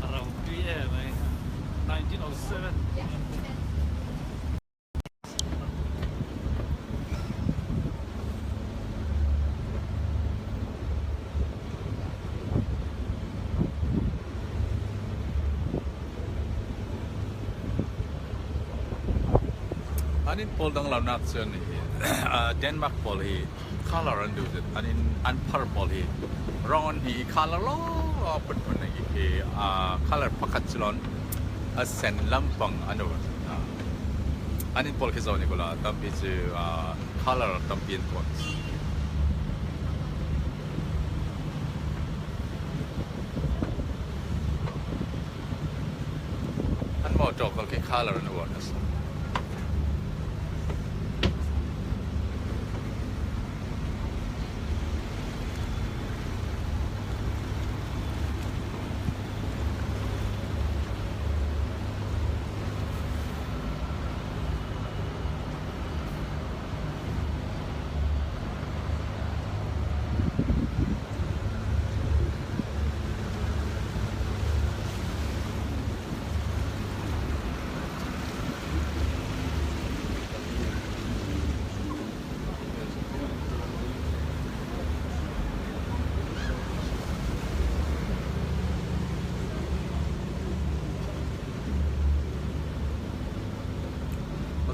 Around 3 AM, 1907. Anin Paul dang launat sen Denmark Paul hi color and do it anin purple hi ron hi color lo pun hi color pakat silon sen lampang ano anin Paul kisaw ni kula tampi ju color tampin ko an mo jok kal ke color and awareness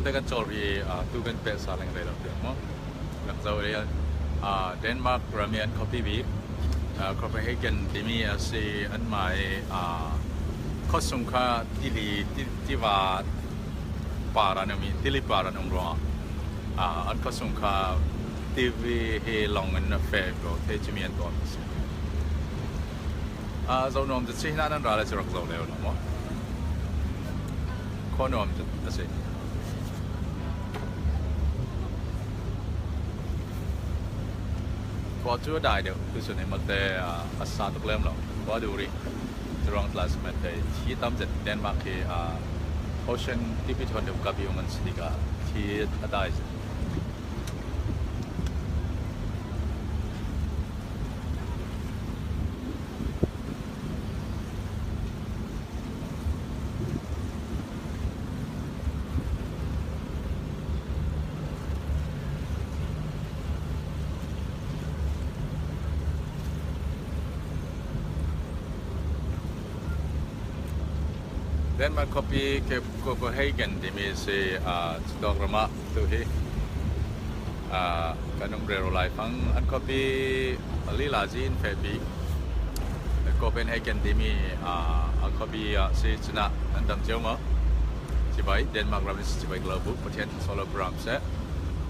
kan chori tu kan pe sa lang dai lo mo nak zau re Denmark Ramian Coffee Week Copenhagen dimi ase an mai khosung kha ti wa para na mi tili para nong ro an khosung kha TV he long an fe ko te chimian to zau nom de chi na nan ra la chok zau le lo mo ko nom de ase qua chúa đại được cứ sự này mà tê asa tục lem rồi qua đủ đi trong class mà tê chỉ tâm dịch Denmark thì ocean tiếp theo được gặp nhiều mình thì cả thì đại Denmark Coffee ke Copenhagen di misi stok rama tu hi kanong rero lai phang an coffee li la jin fe bi Copenhagen di mi an coffee si chna an dam cheu ma chi bai Denmark ram si bai global patient solo program se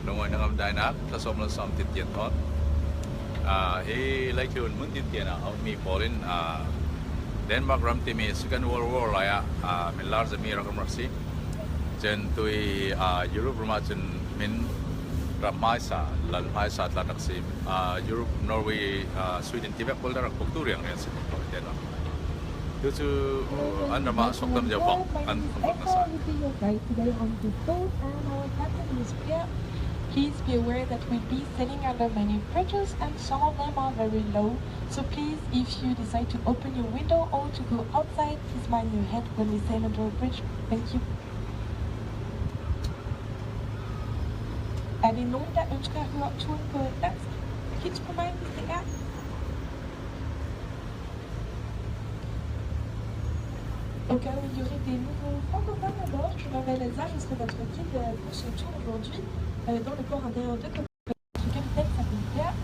nong nang am dai nak ta som la som tit tian thot hi lai chun mun tit tian au mi polin Denmark ram ti mi Second World War la ya min large mi rakam rasi chen tui Europe rama chen min ramai sa lan mai sa la naksi Europe Norway Sweden Tibet pol darak poktu riang ne se ko den la tu chu an rama sok tam jau bang an pok na sa Please be aware that we'll be selling under many bridges and some of them are very low. So please, if you decide to open your window or to go outside, please mind your head when we sail under a bridge. Thank you. Er det nogen, der ønsker at høre turen på dansk? Hils på mig, hvis det er. Au cas où il y aurait des nouveaux francophones à bord, je m'appelle Elsa, je serai votre guide pour ce tour aujourd'hui dans le port intérieur de Copenhague. Le capitaine s'appelle Pierre.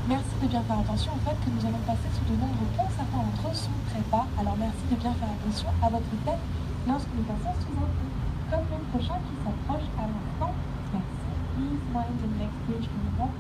Merci de bien faire attention. attention au fait que nous allons passer sous de nombreux ponts, certains d'entre eux sont très bas, alors merci de bien faire attention à votre tête lorsque nous passons sous un pont. Comme le prochain qui s'approche à l'instant, merci. Please mind the next bridge coming up.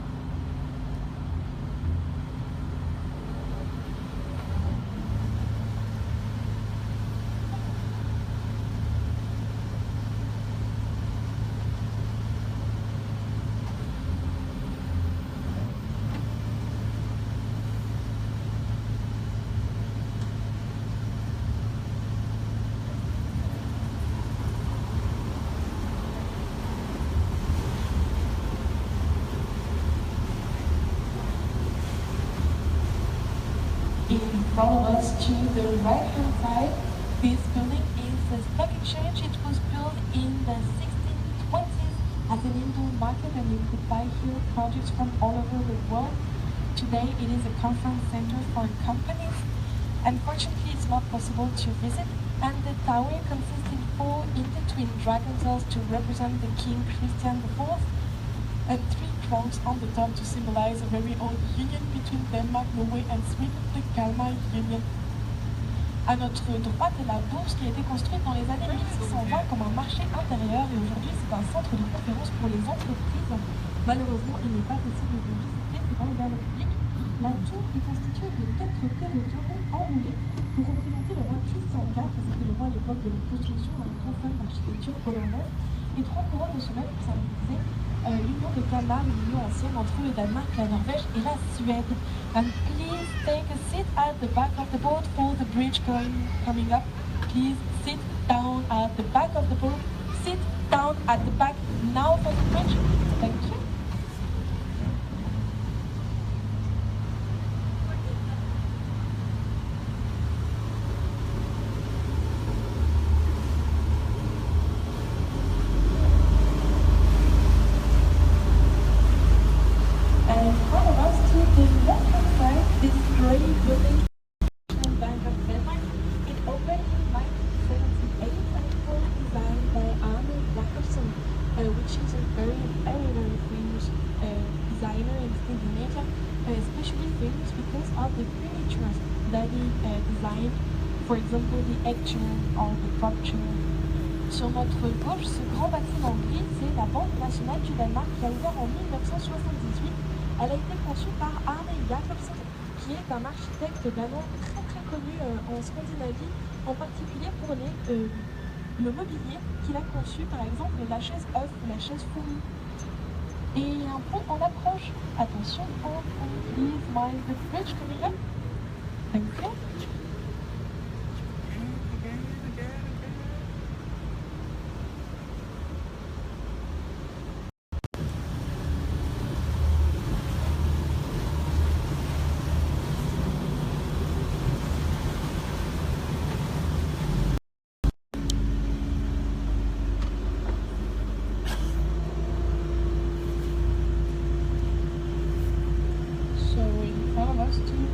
Follow us to the right-hand side. This building is the stock exchange. It was built in the 1620s as an indoor market, and you could buy here products from all over the world. Today it is a conference center for companies. Unfortunately, it's not possible to visit, and the tower consists in 4 intertwined dragon cells to represent the King Christian IV, and 3 crowns on the top to symbolize a very old union between Denmark, Norway and Sweden, the Kalmar Union. À notre droite est la bourse qui a été construite dans les années 1620 comme un marché intérieur, et aujourd'hui c'est un centre de conférence pour les entreprises. Malheureusement, il n'est pas possible de visiter dans le gala public. La tour est constituée de 4 terres enroulées pour représenter le roi Christian IV, c'était le roi à l'époque de la construction d'un grand fan d'architecture hollandaise, et 3 couronnes de soleil pour symboliser l'union de Kalmar, l'union ancienne entre le Danemark, la Norvège et la Suède. And please take a seat at the back of the boat for the bridge coming up. Please sit down at the back of the boat. Sit down at the back now for the bridge. Thank you. For example, the egg chair or the prop chair. Sur notre gauche, ce grand bâtiment gris, c'est la Banque nationale du Danemark qui a ouvert en 1978. Elle a été conçue par Arne Jacobsen, qui est un architecte danois très connu en Scandinavie, en particulier pour le mobilier qu'il a conçu, par exemple la chaise œuf ou la chaise fourmi. Et un pont en approche. Attention, please mind the bridge coming up. Thank you.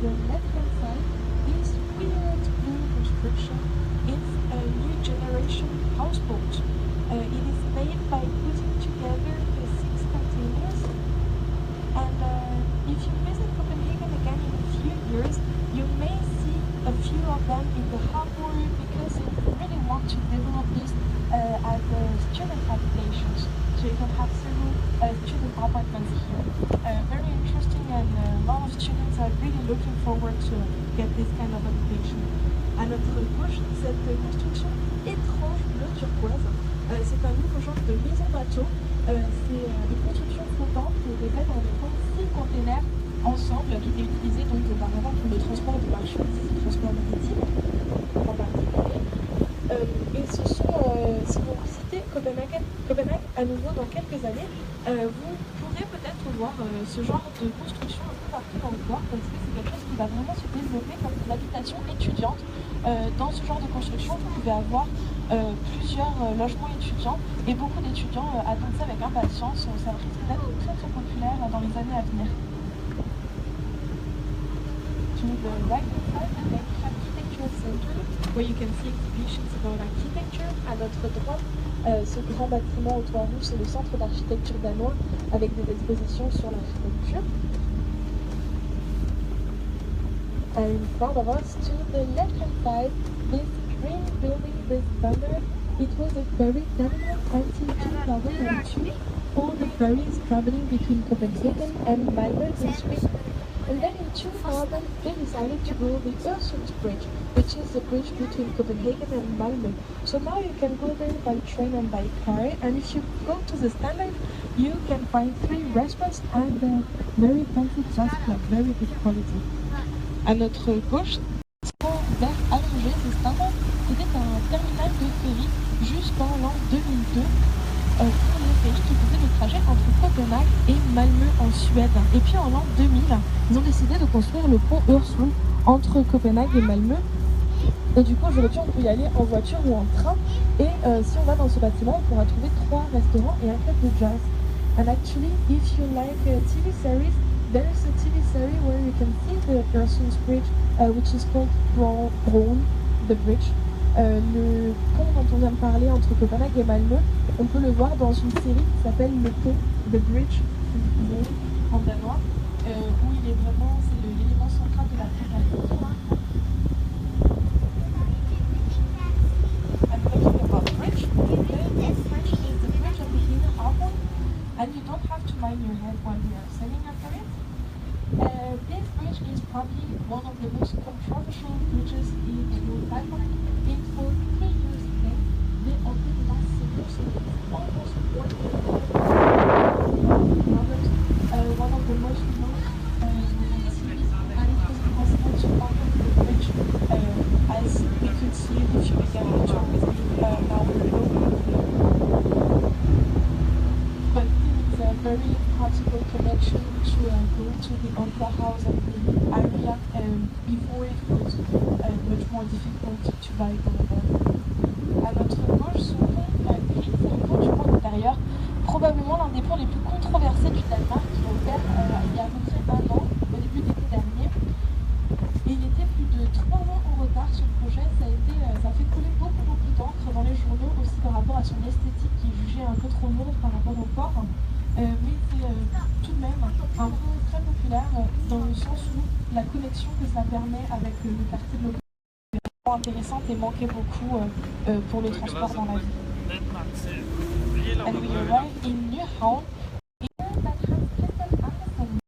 The left-hand side, this weird blue construction is a new generation houseboat. It is made by putting together the 6 containers, and if you visit Copenhagen again in a few years, you may see a few of them in the harbor because they really want to develop this as student habitations. So you can have several student apartments here. Very interesting, and a lot of students are really looking forward to get this kind of habitation. À notre gauche, cette construction étrange bleu turquoise, c'est un nouveau genre de maison bateau. C'est une construction flottante qui est faite environ 6 containers ensemble, qui était utilisée donc auparavant pour le transport de marchandises, le transport maritime en particulier. Et ce sont, si vous visitez Copenhague à nouveau dans quelques années, vous pourrez peut-être voir ce genre de construction un peu partout dans le port, parce que c'est quelque chose qui va vraiment se développer comme des habitations étudiantes. Dans ce genre de construction, vous pouvez avoir plusieurs logements étudiants, et beaucoup d'étudiants attendent ça avec impatience. Ça risque d'être très populaire dans les années à venir. To the right-hand side, the Architectural Center, where you can see exhibitions about architecture. À notre droite, ce grand bâtiment au toit rouge, c'est le centre d'architecture danois avec des expositions sur l'architecture. in front of us. To the left-hand side, this green building, this banner, it was a ferry terminal until 2002. All the ferries traveling between Copenhagen and Malmö in Sweden. And then in 2000, they decided to build the Öresundsbridge, which is the bridge between Copenhagen and Malmö. So now you can go there by train and by car. And if you go to the standard, you can find 3 restaurants and very fancy jazz club, very good quality. À notre gauche, vers Allongé, the standard, c'était un terminal de ferry jusqu'en l'an 2002. Pour les ferries qui faisaient le trajet entre Copenhague et Malmö en Suède. Et puis en l'an 2000, ils ont décidé de construire le pont Øresund entre Copenhague et Malmö. Et du coup, aujourd'hui, on peut y aller en voiture ou en train. Et si on va dans ce bâtiment, on pourra trouver 3 restaurants et un club de jazz. And actually, if you like TV series, there is a TV series where you can see the Øresundsbridge, which is called Broen, the bridge. Le pont dont on vient de parler entre Copenhague et Malmö, on peut le voir dans une série qui s'appelle Le Pont, The Bridge, en danois, où il est vraiment, c'est l'élément central de la thématique. I'm talking about bridge. This bridge is the bridge of the Inner Harbor, and you don't have to mind your head while you are sailing after it. This bridge is probably one of the most controversial bridges in Europe. It for 3 years then, they opened last summer, so it's almost 1 year one of the most remote cities, and it was impossible to open the bridge as we could see if you began the tour with me now below. But it's a very possible connection to go to the opera house and the area before it was much more difficult to buy over there. À notre gauche, ce pont gris, c'est le pont du pont intérieur, probablement l'un des ponts les plus controversés du Danemark, qui a ouvert il y a à peu près 1 an, au début d'été dernier. Et il était plus de 3 ans en retard sur le projet. Ça a fait couler beaucoup d'encre dans les journaux, aussi par rapport à son esthétique qui est jugée un peu trop lourde par rapport au port. Mais c'est tout de même un pont très populaire dans le sens où la connexion que ça permet avec le quartier de l'Opéra est vraiment intéressante et manquait beaucoup pour le transport dans la ville. And we arrived in Nyhavn, that has Christian Andersen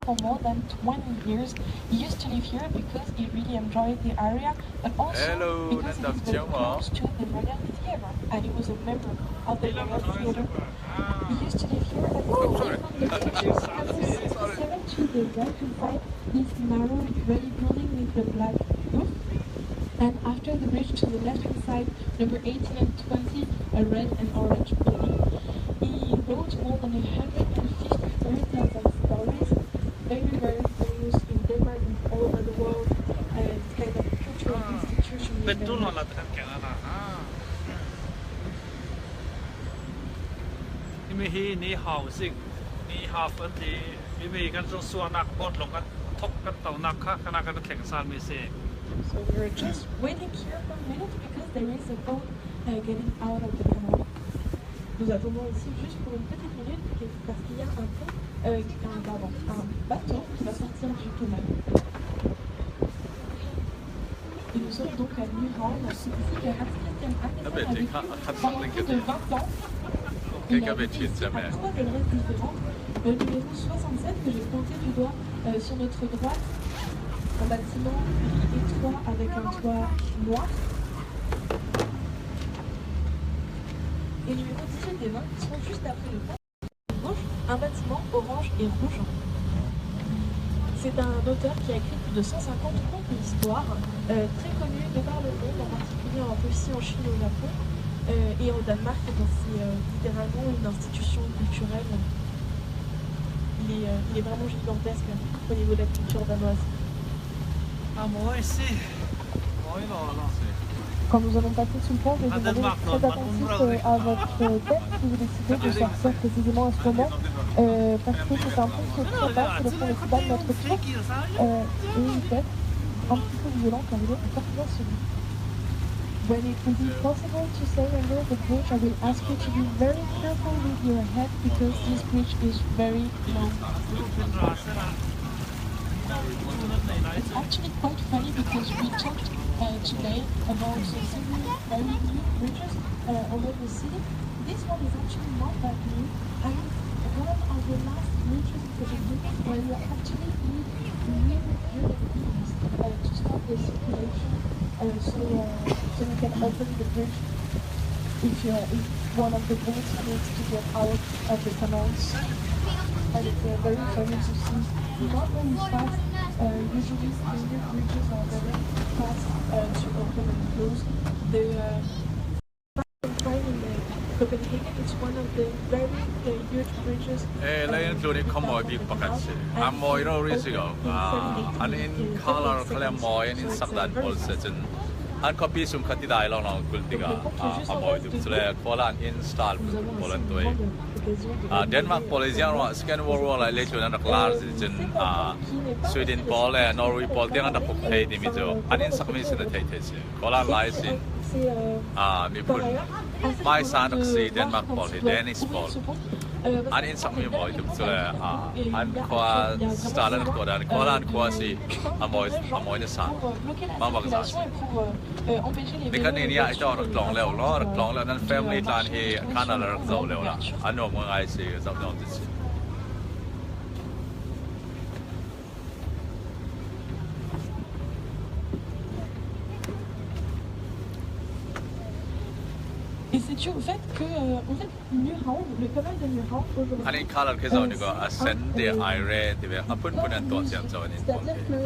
for more than 20 years. He used to live here because he really enjoyed the area, but also because it is very close to the Royal Theatre, and he was a member of the Royal Theatre. He used to live here at the to the right-hand side, this narrow gray building with the black roof. And after the bridge to the left-hand side, number 18 and 20, a red and orange building. He wrote more than 150 fairy tales and stories, very, very famous in Denmark and all over the world, and kind of cultural institution. Hi ni hao sing ni half an di mi kan so suanak bot long kan thok kan tau nak kha kana kan kheng san mi se. So we're just waiting here for a minute because there is a boat getting out of the canal. Nous attendons ici juste pour une petite minute parce qu'il y a un pont, un bateau qui va sortir du canal. Et nous sommes donc à Nyhavn, ici que Hans Christian Andersen a vécu pendant plus de 20 ans. Il a vécu à 3 adresses différentes. Le numéro 67 que j'ai pointé du doigt sur notre droite, un bâtiment étroit avec un toit noir. Et numéro 18 et 20 qui sont juste après le pont. Gauche, un bâtiment orange et rouge. C'est un auteur qui a écrit plus de 150 contes d'histoire, très connu de par le monde, en particulier en Russie, en Chine et au Japon. Et au Danemark, c'est littéralement une institution culturelle. Il est vraiment gigantesque au niveau de la culture danoise. Ah moi ici. Quand nous allons passer sous le pont, je vais demander très attentif à votre tête si vous décidez de sortir précisément à ce moment, parce que c'est un pont qui est très bas, c'est le pont le plus bas de notre tour, et il peut être un petit peu violent car il est particulièrement solide. When it will be possible to sail under the bridge, I will ask you to be very careful with your head because this bridge is very long. It's actually quite funny because we talked today about several very new bridges all over the city. This one is actually not that new, and one of the last bridges in Copenhagen where you actually need really good things to stop the circulation, so you can open the bridge if one of the boats needs to get out of the canals. And it's very funny to see. Not very fast. Usually standard bridges are very fast to open and close. The train in Copenhagen is one of the very huge bridges. Lain tu ni kamoy big pakat si. Amoy no risiko. Anin color kalamoy anin sakdan pol sejen. An copy sum khati dai long long kultiga. Amoy tu sele kolan install polan tu. Denmark Polisian wa Second World War la le chuan rak lar jin Sweden Pol le Norway Pol tiang dak pok thei ni mi jo anin sakmi sin da thei thei si kolan lai sin mi pun mai san rak si Denmark Pol he Danish Pol anin sakmi moi tu sele an kwa stalan ko dan kolan kwa si amoy na sa ma ba sa ni kan ni ya ito rak long leo lo rak long leo nan family plan he kana rak zo leo la ano mo ngai si zo no ti si Et c'est dû au fait que Nyhavn, le canal de Nyhavn aujourd'hui. Anin color ke zo ni ko ascend the iron ti be apun punan to siam zo ni C'est-à-dire que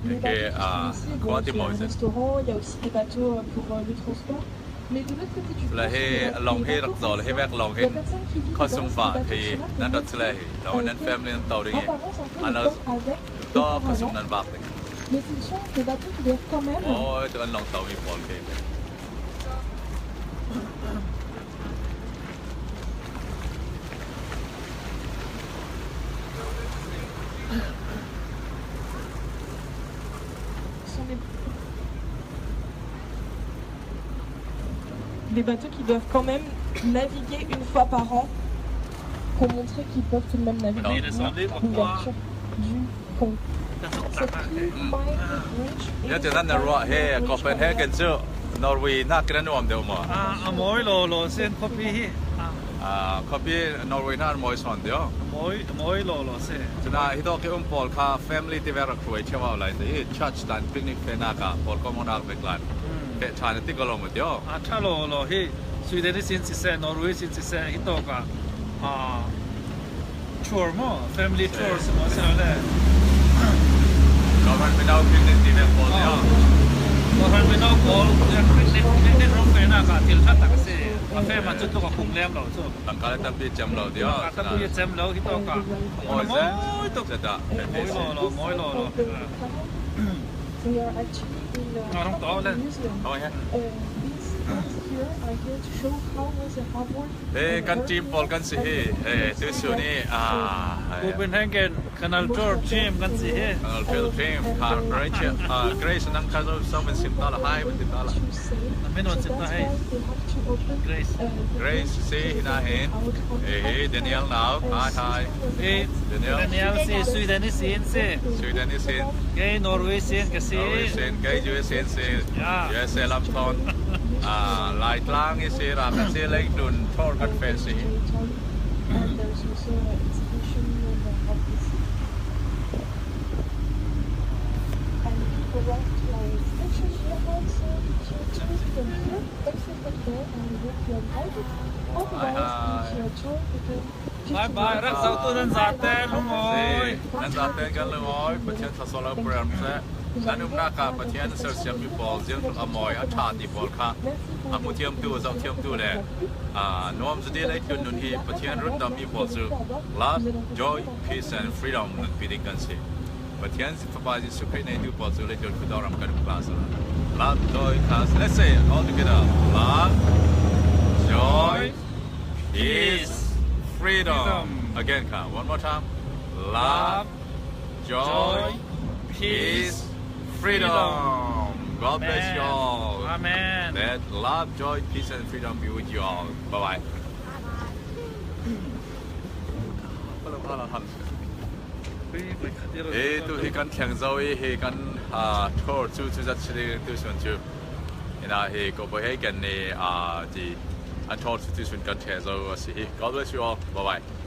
les bateaux ici, il y a un restaurant, il y a aussi des bateaux pour le transport. Mais de l'autre côté du pont, ละเฮลองเฮรักโซละเฮแบกลองเฮข้อสงฝาทีนั่นดัชเลยเรานั้นแฟมิลี่นั้นโตได้ไงอันนั้นก็ข้อสงนั้นบักเลย mais ce sont des bateaux qui doivent quand même โอ้ยตัวนั้นลองโตมีพอลเค des bateaux qui doivent quand même naviguer une fois par an pour montrer qu'ils peuvent tout de même naviguer. L'ouverture du pont. C'est plus bridge. เนี่ยจะนั่นนะรัวเฮก็เป็นเฮกันเชื่อนอร์เวย์น่ากันนวมเดียวมา Amoy lo sen copy hi. เขาพี่นอร์เวย์น่ามวยสอนเดียว Amoy lo se. จะน่าฮิโตคิอุมพอลค่ะแฟมิลี่ที่เวรักรวยเชื่อว่าอะไรแต่ที่ชัดตันปิกนิกเฟน่าค่ะพอลก็มองนักเบกลันเตะชาเนติก็ลงหมดเดียว ถ้าlo hi Sweden sin si se Norway sin si se hito ka tour mo family tours mo se le. ก็มันเป็นเอาปิกนิกที่เวพอลเดียว Orang bina kol yang kritik rong kena ka til that tak se afe ma chu to ka kum lem lo so หลังการเล่นปีจำเราเดียว ka tu ye chem lo hito ka โอ้ยจะจะ moi lo We are actually in New Zealand. เอาไง These guys here are here to show how was the harbor. กันทีมพอลกันสิตัวส่วนนี้Copenhagen Canal Tour team kan si he เฟิลทีมคาร์เกรซนั่งคาร์ลซ้อมเป็น$10ให้เป็น$10 ไม่นอนสิตาให้ Grace เกรซซีน่าเห็นเดนิเอลนาวไฮเดนิเอล Daniel si Sweden ni sin si สวีเดนนี่สิน Gay Norway sin ka น si อร์เวย์สินเกย์ยูเอสสินสิน USA ลำทอนลายกลางนี่สิรากันสิเล็กดุนทอร์กันเฟนสิ And there's also an exhibition of this. And people want to like pictures here also to tourists from here, places like that, and we hope you invite it. Otherwise, it's your tour because Bye bye รักษาตัวนั้นซาเต้ลุงโอ้ย นั่นจะเป็นกันเลยโอ้ยประเทศทัศน์เราเปลี่ยนแปลงนั่นอุ้มหน้าการประเทศเซอร์เซียมีบอลเสียงอมอยอัชาติบอลค่ะมุเทียมตัวเจ้าเทียมตัวเลยน้อมจะได้เลยคุณนุ่นที่ประเทศรุ่นดำมีบอลสื่อ love joy peace and freedom นั่นปีนี้กันสิประเทศสิฟ้าจิสุขีในดูบอลสื่อเลยคุณคุณดอรำกันคลาส love joy peace let's say it all together love joy peace freedom again ค่ะ one more time love joy peace freedom God bless you all Amen That love, joy, peace, and freedom be with you all. Bye bye. เป็น tu hi kan thlang zo hi kan thor chu zat chri tu sun chu ina hi ko bo he kan ni ji an thor tu sun kan the zo si God bless you all. Bye bye.